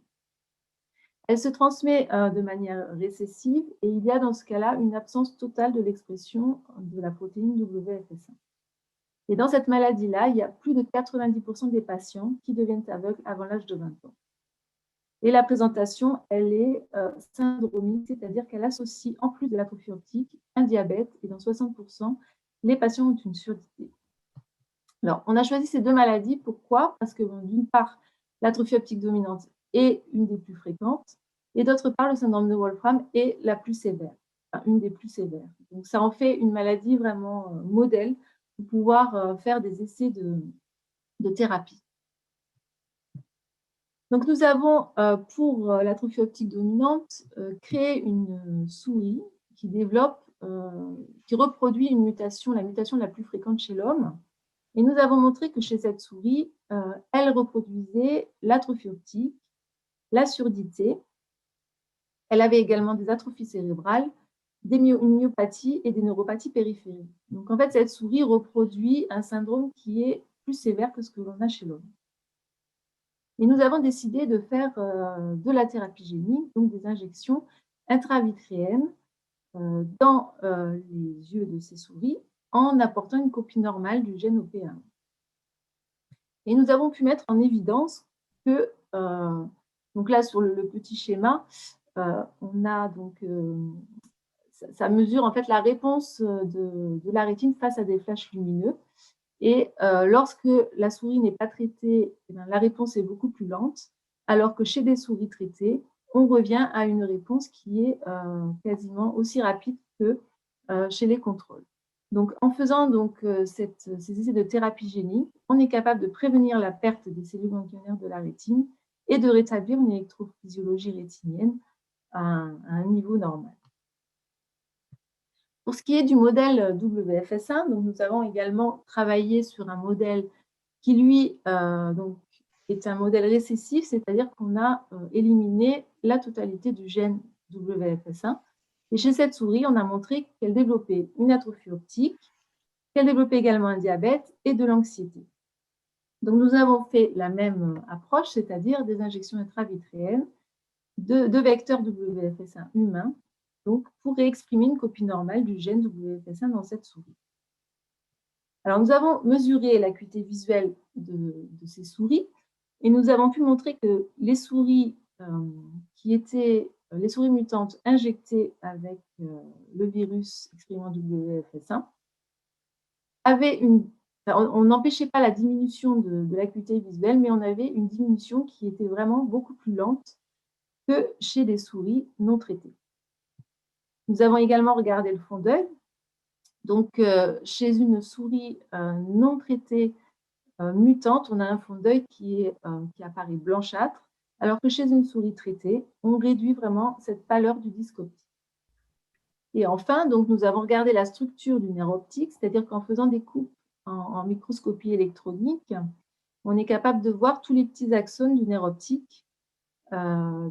[SPEAKER 3] Elle se transmet de manière récessive et il y a dans ce cas-là une absence totale de l'expression de la protéine WFS1. Et dans cette maladie-là, il y a plus de 90% des patients qui deviennent aveugles avant l'âge de 20 ans. Et la présentation, elle est syndromique, c'est-à-dire qu'elle associe, en plus de l'atrophie optique, un diabète, et dans 60%, les patients ont une surdité. Alors, on a choisi ces 2 maladies. Pourquoi? Parce que, bon, d'une part, l'atrophie optique dominante est une des plus fréquentes, et d'autre part, le syndrome de Wolfram est la plus sévère, enfin, une des plus sévères. Donc, ça en fait une maladie vraiment modèle pour pouvoir faire des essais de thérapie. Donc, nous avons, pour l'atrophie optique dominante, créé une souris qui qui reproduit une mutation, la mutation la plus fréquente chez l'homme. Et nous avons montré que chez cette souris, elle reproduisait l'atrophie optique, la surdité. Elle avait également des atrophies cérébrales, une myopathie et des neuropathies périphériques. Donc, en fait, cette souris reproduit un syndrome qui est plus sévère que ce que l'on a chez l'homme. Et nous avons décidé de faire de la thérapie génique, donc des injections intravitréennes dans les yeux de ces souris en apportant une copie normale du gène OP1. Et nous avons pu mettre en évidence que, donc là sur le petit schéma, on a donc, ça mesure en fait la réponse de la rétine face à des flashs lumineux. Et lorsque la souris n'est pas traitée, la réponse est beaucoup plus lente, alors que chez des souris traitées, on revient à une réponse qui est quasiment aussi rapide que chez les contrôles. Donc, en faisant donc, ces essais de thérapie génique, on est capable de prévenir la perte des cellules ganglionnaires de la rétine et de rétablir une électrophysiologie rétinienne à un niveau normal. Pour ce qui est du modèle WFS1, donc nous avons également travaillé sur un modèle qui, lui, donc, est un modèle récessif, c'est-à-dire qu'on a éliminé la totalité du gène WFS1 Et chez cette souris, on a montré qu'elle développait une atrophie optique, qu'elle développait également un diabète et de l'anxiété. Donc, nous avons fait la même approche, c'est-à-dire des injections intravitréennes de vecteurs WFS1 humains, donc pour réexprimer une copie normale du gène WFS1 dans cette souris. Alors, nous avons mesuré l'acuité visuelle de ces souris et nous avons pu montrer que les souris les souris mutantes injectées avec le virus exprimant WFS1 avaient on n'empêchait pas la diminution de l'acuité visuelle, mais on avait une diminution qui était vraiment beaucoup plus lente que chez des souris non traitées. Nous avons également regardé le fond d'œil. Donc, chez une souris non traitée mutante, on a un fond d'œil qui apparaît blanchâtre, alors que chez une souris traitée, on réduit vraiment cette pâleur du disque optique. Et enfin, donc, nous avons regardé la structure du nerf optique, c'est-à-dire qu'en faisant des coupes en microscopie électronique, on est capable de voir tous les petits axones du nerf optique à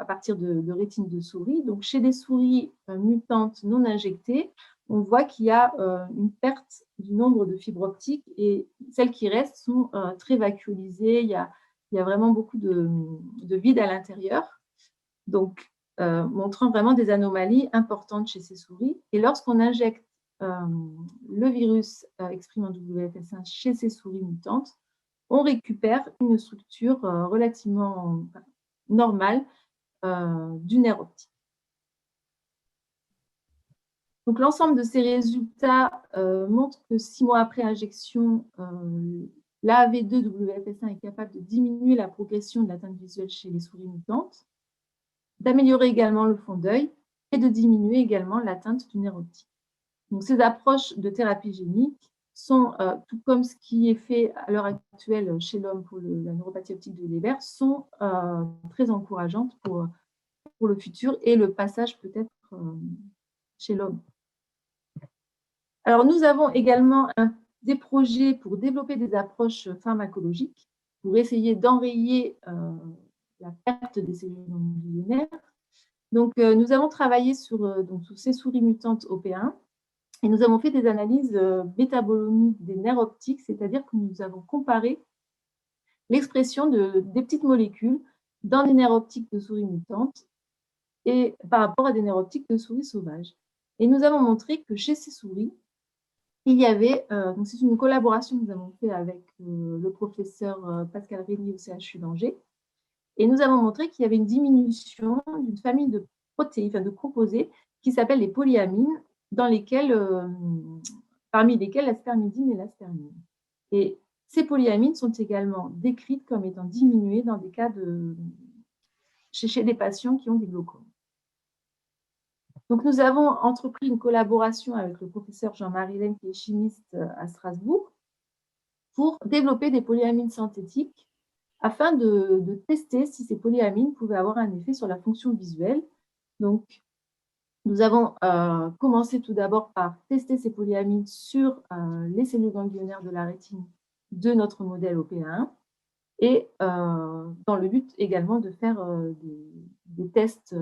[SPEAKER 3] partir de rétines de souris. Donc, chez des souris mutantes non injectées, on voit qu'il y a une perte du nombre de fibres optiques et celles qui restent sont très vacuolisées. Il y a vraiment beaucoup de vide à l'intérieur, donc montrant vraiment des anomalies importantes chez ces souris. Et lorsqu'on injecte le virus exprimant WFS1 chez ces souris mutantes, on récupère une structure relativement normale du nerf optique. Donc, l'ensemble de ces résultats montre que 6 mois après injection, l'AAV2-WFS1 est capable de diminuer la progression de l'atteinte visuelle chez les souris mutantes, d'améliorer également le fond d'œil et de diminuer également l'atteinte du nerf optique. Donc, ces approches de thérapie génique sont, tout comme ce qui est fait à l'heure actuelle chez l'homme pour la neuropathie optique de Leber, sont très encourageantes pour le futur et le passage peut-être chez l'homme. Alors, nous avons également des projets pour développer des approches pharmacologiques pour essayer d'enrayer la perte des cellules ganglionnaires. Donc, nous avons travaillé sur ces souris mutantes OP1 et nous avons fait des analyses métabolomiques des nerfs optiques, c'est-à-dire que nous avons comparé l'expression des petites molécules dans les nerfs optiques de souris mutantes et par rapport à des nerfs optiques de souris sauvages. Et nous avons montré que chez ces souris, il y avait, donc c'est une collaboration que nous avons fait avec le professeur Pascal Rémy au CHU d'Angers, et nous avons montré qu'il y avait une diminution d'une famille de protéines, de composés qui s'appellent les polyamines, parmi lesquels la spermidine et l'aspermine. Et ces polyamines sont également décrites comme étant diminuées dans des cas chez des patients qui ont des glaucomes. Donc, nous avons entrepris une collaboration avec le professeur Jean-Marie Laine, qui est chimiste à Strasbourg, pour développer des polyamines synthétiques afin de tester si ces polyamines pouvaient avoir un effet sur la fonction visuelle. Donc, nous avons commencé tout d'abord par tester ces polyamines sur les cellules ganglionnaires de la rétine de notre modèle OP1 et dans le but également de faire des tests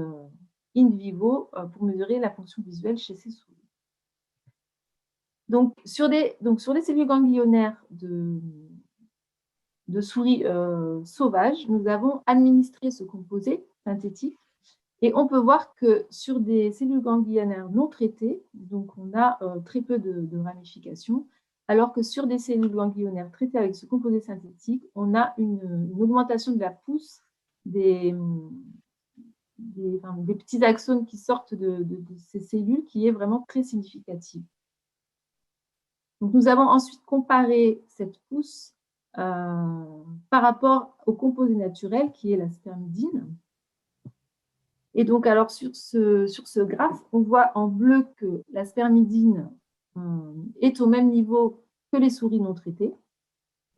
[SPEAKER 3] in vivo pour mesurer la fonction visuelle chez ces souris. Donc, sur les cellules ganglionnaires de souris sauvages, nous avons administré ce composé synthétique et on peut voir que sur des cellules ganglionnaires non traitées, donc on a très peu de ramifications, alors que sur des cellules ganglionnaires traitées avec ce composé synthétique, on a une augmentation de la pousse des petits axones qui sortent de ces cellules qui est vraiment très significative. Donc, nous avons ensuite comparé cette pousse par rapport au composé naturel qui est la spermidine. Et donc, alors sur ce graphe, on voit en bleu que la spermidine est au même niveau que les souris non traitées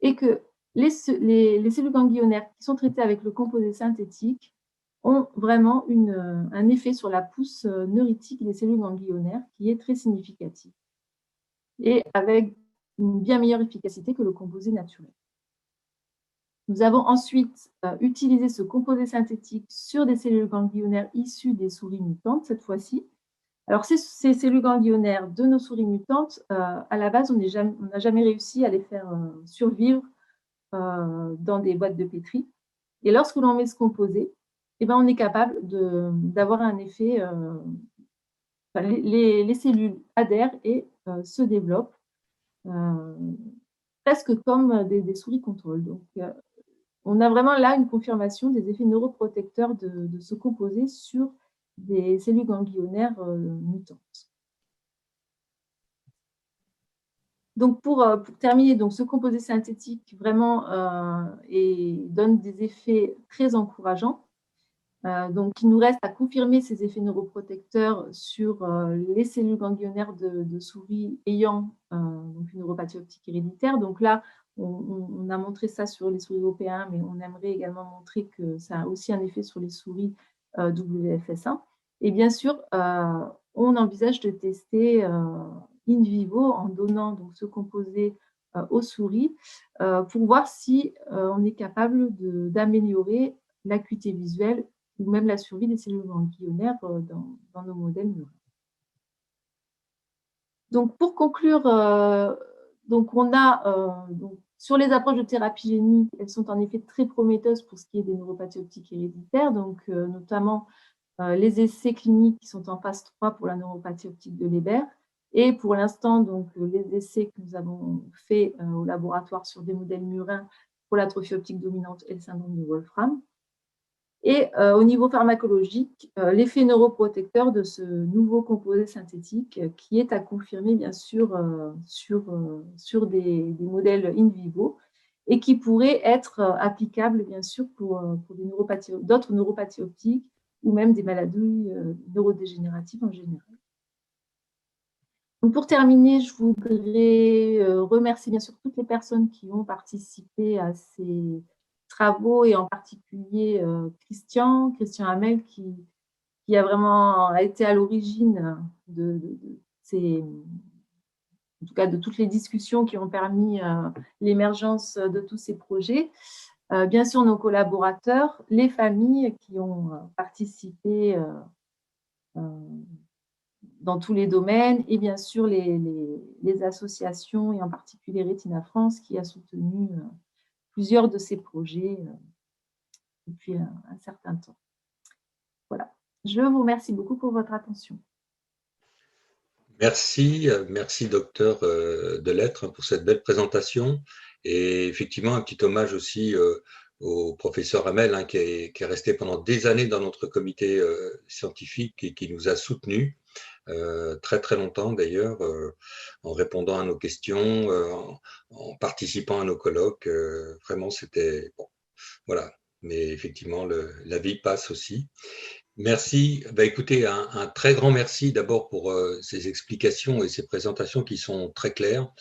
[SPEAKER 3] et que les cellules ganglionnaires qui sont traitées avec le composé synthétique ont vraiment un effet sur la pousse neuritique des cellules ganglionnaires qui est très significatif et avec une bien meilleure efficacité que le composé naturel. Nous avons ensuite utilisé ce composé synthétique sur des cellules ganglionnaires issues des souris mutantes, cette fois-ci. Alors, ces cellules ganglionnaires de nos souris mutantes, à la base, on n'a jamais réussi à les faire survivre dans des boîtes de pétri. Et lorsque l'on met ce composé, eh ben, on est capable d'avoir un effet… les cellules adhèrent et se développent presque comme des souris contrôle. Donc, on a vraiment là une confirmation des effets neuroprotecteurs de ce composé sur des cellules ganglionnaires mutantes. Donc, pour terminer, donc, ce composé synthétique vraiment donne des effets très encourageants. Donc, il nous reste à confirmer ces effets neuroprotecteurs sur les cellules ganglionnaires de souris ayant donc une neuropathie optique héréditaire. Donc là, on a montré ça sur les souris OP1, mais on aimerait également montrer que ça a aussi un effet sur les souris WFS1. Et bien sûr, on envisage de tester in vivo en donnant donc, ce composé aux souris pour voir si on est capable d'améliorer l'acuité visuelle ou même la survie des cellules ganglionnaires dans nos modèles murins. Donc, pour conclure, donc on a donc, sur les approches de thérapie génique, elles sont en effet très prometteuses pour ce qui est des neuropathies optiques héréditaires, donc notamment les essais cliniques qui sont en phase 3 pour la neuropathie optique de Leber, et pour l'instant, donc les essais que nous avons faits au laboratoire sur des modèles murins pour l'atrophie optique dominante et le syndrome de Wolfram. Et au niveau pharmacologique, l'effet neuroprotecteur de ce nouveau composé synthétique qui est à confirmer bien sûr sur des modèles in vivo et qui pourrait être applicable bien sûr pour d'autres neuropathies optiques ou même des maladies neurodégénératives en général. Donc pour terminer, je voudrais remercier bien sûr toutes les personnes qui ont participé à ces travaux et en particulier Christian Hamel qui a vraiment été à l'origine de en tout cas de toutes les discussions qui ont permis l'émergence de tous ces projets. Bien sûr, nos collaborateurs, les familles qui ont participé dans tous les domaines et bien sûr les associations et en particulier Retina France qui a soutenu plusieurs de ces projets depuis un certain temps. Voilà. Je vous remercie beaucoup pour votre attention.
[SPEAKER 1] Merci docteur Delettre pour cette belle présentation et effectivement un petit hommage aussi au professeur Hamel qui est resté pendant des années dans notre comité scientifique et qui nous a soutenus très très longtemps d'ailleurs en répondant à nos questions, en participant à nos colloques. Vraiment c'était bon, voilà. Mais effectivement la vie passe aussi. Merci. Bah, écoutez, un très grand merci d'abord pour ces explications et ces présentations qui sont très claires.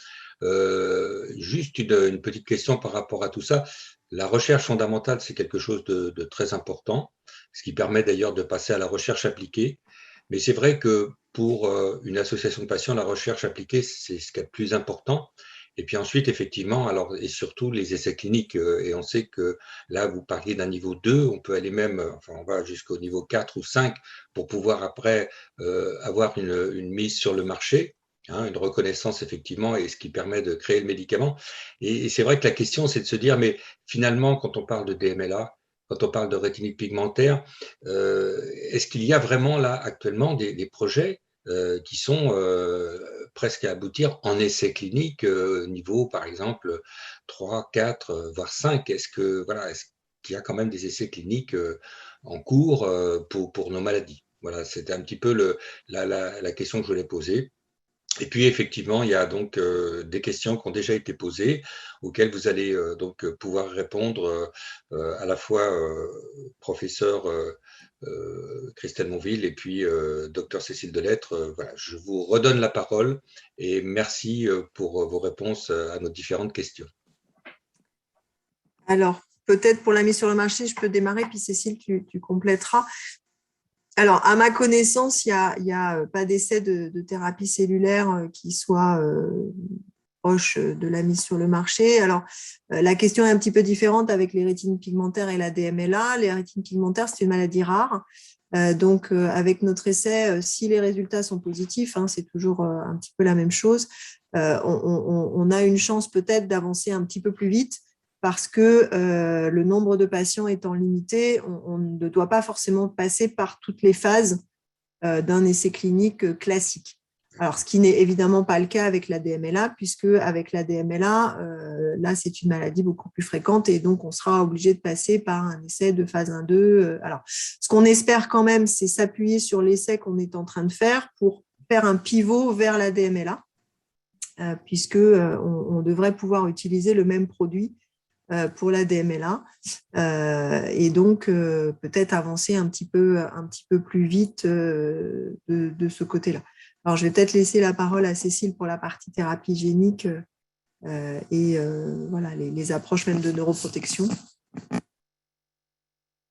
[SPEAKER 1] Juste une petite question par rapport à tout ça. La recherche fondamentale, c'est quelque chose de très important, ce qui permet d'ailleurs de passer à la recherche appliquée. Mais c'est vrai que pour une association de patients, la recherche appliquée, c'est ce qu'il y a de plus important. Et puis ensuite, effectivement, alors, et surtout les essais cliniques. Et on sait que là, vous parliez d'un niveau 2, on peut aller même, enfin, on va jusqu'au niveau 4 ou 5 pour pouvoir après avoir une mise sur le marché, hein, une reconnaissance effectivement, et ce qui permet de créer le médicament. Et c'est vrai que la question, c'est de se dire, mais finalement, quand on parle de DMLA, quand on parle de rétinite pigmentaire, est-ce qu'il y a vraiment là actuellement des projets qui sont presque à aboutir en essais cliniques niveau, par exemple, 3, 4, voire 5. Est-ce qu'il y a quand même des essais cliniques en cours pour nos maladies? Voilà, c'était un petit peu la question que je voulais poser. Et puis, effectivement, il y a donc des questions qui ont déjà été posées, auxquelles vous allez donc pouvoir répondre à la fois professeur Christelle Monville et puis docteur Cécile Delettre. Voilà, je vous redonne la parole et merci pour vos réponses à nos différentes questions.
[SPEAKER 2] Alors, peut-être pour la mise sur le marché, je peux démarrer, puis Cécile, tu compléteras. Alors, à ma connaissance, il n'y a pas d'essai de thérapie cellulaire qui soit proche de la mise sur le marché. Alors, la question est un petit peu différente avec les rétines pigmentaires et la DMLA. Les rétines pigmentaires, c'est une maladie rare. Donc, avec notre essai, si les résultats sont positifs, c'est toujours un petit peu la même chose, on a une chance peut-être d'avancer un petit peu plus vite parce que le nombre de patients étant limité, on ne doit pas forcément passer par toutes les phases d'un essai clinique classique. Alors, ce qui n'est évidemment pas le cas avec la DMLA, puisque avec la DMLA, là, c'est une maladie beaucoup plus fréquente et donc on sera obligé de passer par un essai de phase 1-2. Alors, ce qu'on espère quand même, c'est s'appuyer sur l'essai qu'on est en train de faire pour faire un pivot vers la DMLA, puisque on devrait pouvoir utiliser le même produit pour la DMLA et donc peut-être avancer un petit peu plus vite de ce côté-là. Alors, je vais peut-être laisser la parole à Cécile pour la partie thérapie génique et voilà, les approches même de neuroprotection.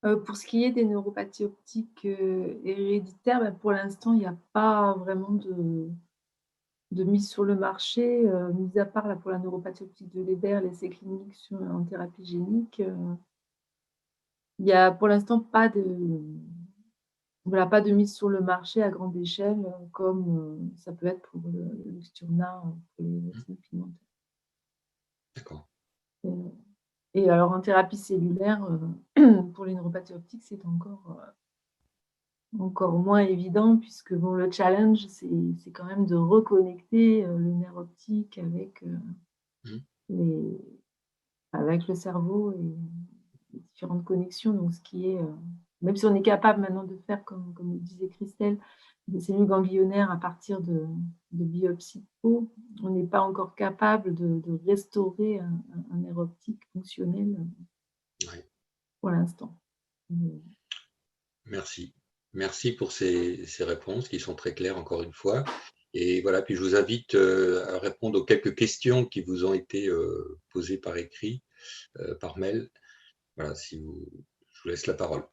[SPEAKER 3] Pour ce qui est des neuropathies optiques héréditaires, pour l'instant, il n'y a pas vraiment de mise sur le marché, mis à part là, pour la neuropathie optique de Leber, l'essai clinique en thérapie génique. Il n'y a pour l'instant pas de mise sur le marché à grande échelle, comme ça peut être pour le Luxturna, pour les rétines pigmentaires.
[SPEAKER 1] D'accord.
[SPEAKER 3] Et alors, en thérapie cellulaire, pour les neuropathies optiques, c'est encore moins évident, puisque bon, le challenge, c'est quand même de reconnecter le nerf optique avec le cerveau et les différentes connexions. Donc, ce qui est, même si on est capable maintenant de faire, comme le disait Christelle, des cellules ganglionnaires à partir de biopsies de peau, on n'est pas encore capable de restaurer un nerf optique fonctionnel pour l'instant.
[SPEAKER 1] Merci. Merci pour ces réponses qui sont très claires encore une fois. Et voilà, puis je vous invite à répondre aux quelques questions qui vous ont été posées par écrit, par mail. Voilà, je vous laisse la parole.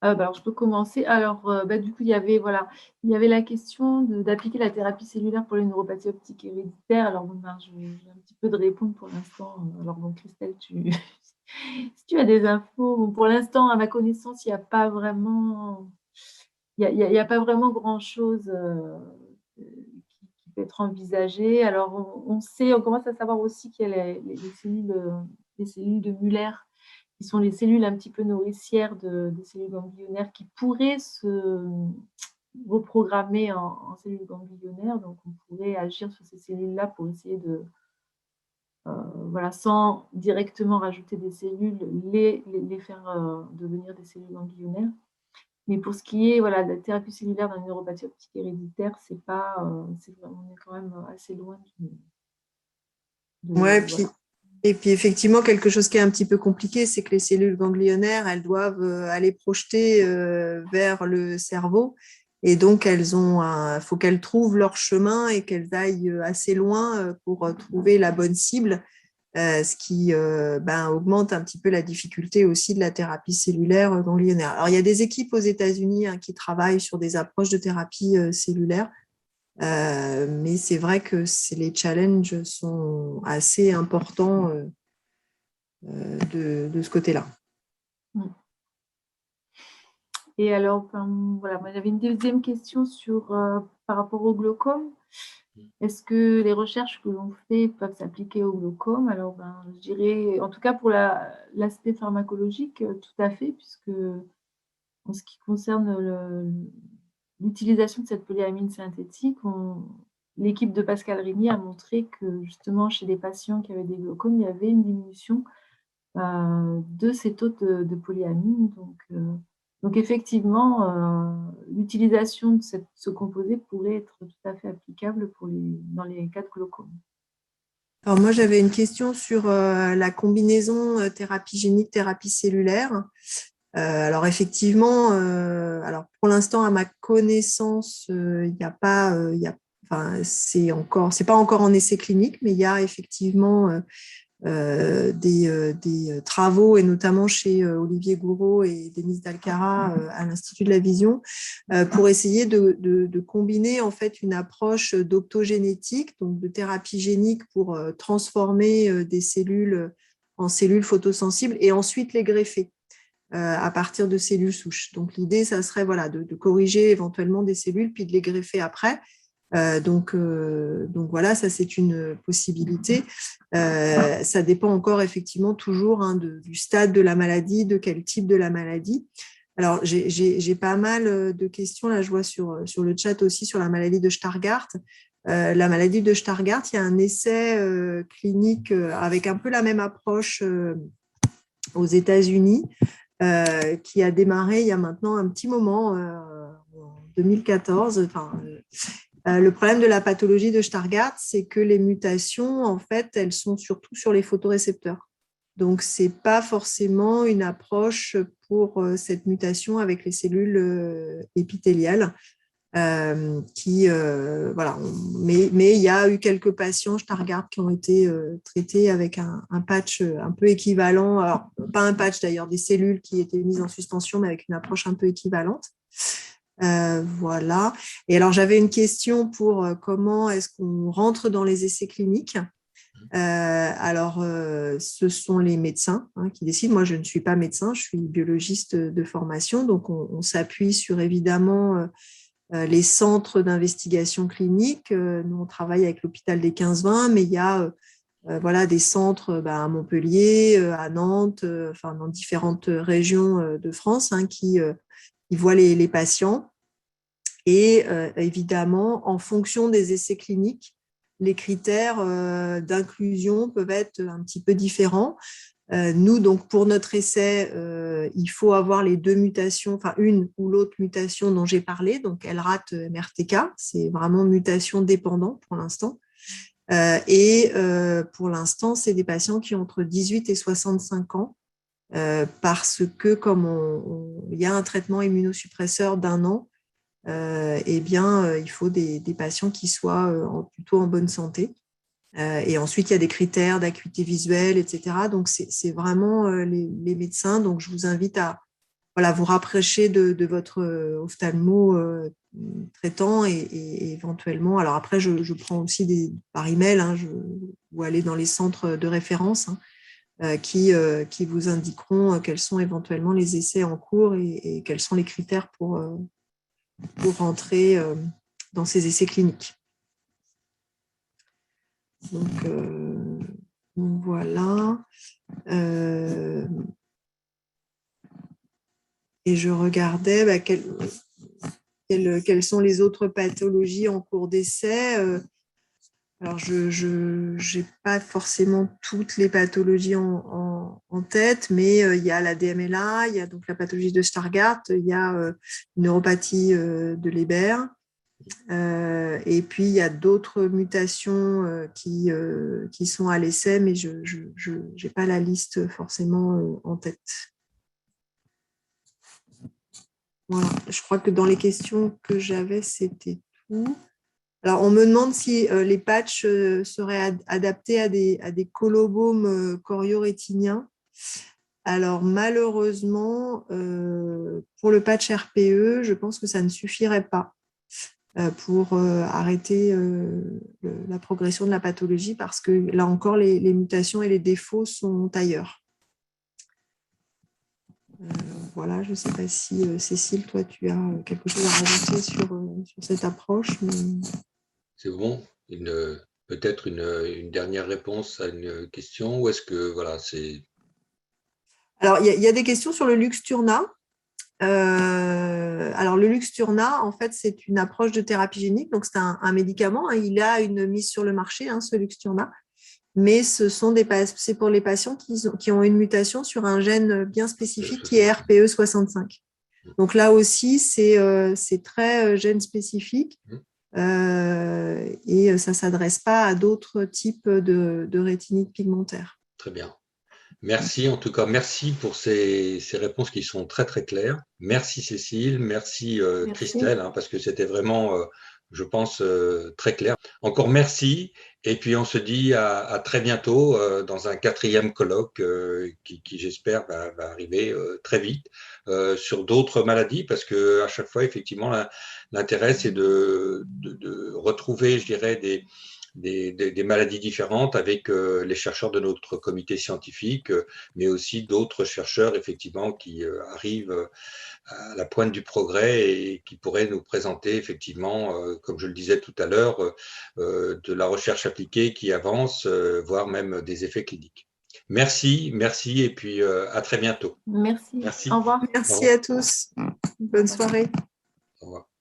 [SPEAKER 3] Alors, je peux commencer. Alors, du coup, il y avait la question d'appliquer la thérapie cellulaire pour les neuropathies optiques héréditaires. Alors, j'ai un petit peu de répondre pour l'instant. Alors, bon, Christelle, si tu as des infos, bon, pour l'instant, à ma connaissance, il n'y a pas vraiment, grand-chose qui peut être envisagé. Alors, on commence à savoir aussi qu'il y a les cellules de Muller, qui sont les cellules un petit peu nourricières des cellules ganglionnaires qui pourraient se reprogrammer en cellules ganglionnaires. Donc, on pourrait agir sur ces cellules-là pour essayer de, sans directement rajouter des cellules, les faire devenir des cellules ganglionnaires. Mais pour ce qui est de la thérapie cellulaire dans une neuropathie optique héréditaire, on est quand même assez loin
[SPEAKER 2] et puis effectivement, quelque chose qui est un petit peu compliqué, c'est que les cellules ganglionnaires, elles doivent aller projeter vers le cerveau. Et donc, faut qu'elles trouvent leur chemin et qu'elles aillent assez loin pour trouver la bonne cible, ce qui augmente un petit peu la difficulté aussi de la thérapie cellulaire ganglionnaire. Alors, il y a des équipes aux États-Unis qui travaillent sur des approches de thérapie cellulaire. Mais c'est vrai que les challenges sont assez importants de ce côté-là.
[SPEAKER 3] Et alors, moi j'avais une deuxième question par rapport au glaucome. Est-ce que les recherches que l'on fait peuvent s'appliquer au glaucome? Alors, je dirais, en tout cas pour l'aspect pharmacologique, tout à fait, puisque en ce qui concerne l'utilisation de cette polyamine synthétique, l'équipe de Pascal Régnier a montré que justement chez les patients qui avaient des glaucomes, il y avait une diminution de ces taux de polyamine. Donc effectivement, l'utilisation de ce composé pourrait être tout à fait applicable dans les cas de glaucome.
[SPEAKER 2] Alors moi, j'avais une question sur la combinaison thérapie génique, thérapie cellulaire. Alors effectivement, pour l'instant, à ma connaissance, il n'y a pas, c'est pas encore en essai clinique, mais il y a effectivement des travaux, et notamment chez Olivier Gouraud et Denis Dalcara à l'Institut de la Vision, pour essayer de combiner en fait une approche d'optogénétique, donc de thérapie génique pour transformer des cellules en cellules photosensibles et ensuite les greffer à partir de cellules souches. Donc l'idée, ça serait voilà, de corriger éventuellement des cellules puis de les greffer après. Donc voilà, ça c'est une possibilité. Ça dépend encore effectivement toujours du stade de la maladie, de quel type de la maladie. Alors j'ai pas mal de questions là, je vois sur le chat aussi sur la maladie de Stargardt. La maladie de Stargardt, il y a un essai clinique avec un peu la même approche aux États-Unis qui a démarré il y a maintenant un petit moment, en 2014. Le problème de la pathologie de Stargardt, c'est que les mutations, en fait, elles sont surtout sur les photorécepteurs. Donc, ce n'est pas forcément une approche pour cette mutation avec les cellules épithéliales. Voilà. Mais il y a eu quelques patients Stargardt qui ont été traités avec un patch un peu équivalent. Alors, pas un patch d'ailleurs, des cellules qui étaient mises en suspension, mais avec une approche un peu équivalente. Voilà. Et alors, j'avais une question pour comment est-ce qu'on rentre dans les essais cliniques. Ce sont les médecins qui décident. Moi, je ne suis pas médecin, je suis biologiste de formation. Donc, on s'appuie sur évidemment les centres d'investigation clinique. Nous, on travaille avec l'hôpital des 15-20, mais il y a voilà, des centres à Montpellier, à Nantes, dans différentes régions de France qui voient les patients. Et évidemment, en fonction des essais cliniques, les critères d'inclusion peuvent être un petit peu différents. Nous, donc, pour notre essai, il faut avoir les deux mutations, enfin une ou l'autre mutation dont j'ai parlé, donc LRAT, MRTK, c'est vraiment mutation dépendant pour l'instant. Pour l'instant, c'est des patients qui ont entre 18 et 65 ans, parce que comme il y a un traitement immunosuppresseur d'1 an, il faut des patients qui soient plutôt en bonne santé. Et ensuite, il y a des critères d'acuité visuelle, etc. Donc, c'est vraiment les médecins. Donc, je vous invite à vous rapprocher de votre ophtalmo traitant et éventuellement. Alors après, je prends aussi par email ou aller dans les centres de référence qui vous indiqueront quels sont éventuellement les essais en cours et quels sont les critères pour rentrer dans ces essais cliniques. Donc voilà. Et je regardais quelles sont les autres pathologies en cours d'essai. Alors, je n'ai pas forcément toutes les pathologies en tête, mais il y a la DMLA, il y a donc la pathologie de Stargardt, il y a une neuropathie de Leber. Et puis, il y a d'autres mutations qui sont à l'essai, mais je n'ai pas la liste forcément en tête. Voilà, je crois que dans les questions que j'avais, c'était tout. Alors, on me demande si les patchs seraient adaptés à des colobomes choriorétiniens. Alors, malheureusement, pour le patch RPE, je pense que ça ne suffirait pas pour arrêter la progression de la pathologie parce que là encore, les mutations et les défauts sont ailleurs. Voilà, je ne sais pas si Cécile, toi, tu as quelque chose à rajouter sur cette approche. Mais...
[SPEAKER 1] C'est bon. Peut-être une dernière réponse à une question ou est-ce que voilà, c'est...
[SPEAKER 2] Alors, il y a des questions sur le Luxturna. Alors, le Luxturna, en fait, c'est une approche de thérapie génique. Donc, c'est un médicament. Il a une mise sur le marché, ce Luxturna. Mais c'est pour les patients qui ont une mutation sur un gène bien spécifique qui est RPE65. Donc, là aussi, c'est très gène spécifique. Et ça ne s'adresse pas à d'autres types de rétinite pigmentaire.
[SPEAKER 1] Très bien. Merci, en tout cas, merci pour ces réponses qui sont très, très claires. Merci Cécile, merci. Christelle, parce que c'était vraiment, je pense, très clair. Encore merci, et puis on se dit à très bientôt dans un 4e colloque qui j'espère, va arriver très vite sur d'autres maladies, parce que à chaque fois, effectivement, l'intérêt, c'est de retrouver, je dirais, des maladies différentes avec les chercheurs de notre comité scientifique, mais aussi d'autres chercheurs, effectivement, qui arrivent à la pointe du progrès et qui pourraient nous présenter, effectivement, comme je le disais tout à l'heure, de la recherche appliquée qui avance, voire même des effets cliniques. Merci, et puis à très bientôt.
[SPEAKER 3] Merci.
[SPEAKER 1] Merci.
[SPEAKER 3] Au revoir.
[SPEAKER 2] Merci à tous. Bonne soirée.
[SPEAKER 1] Au revoir.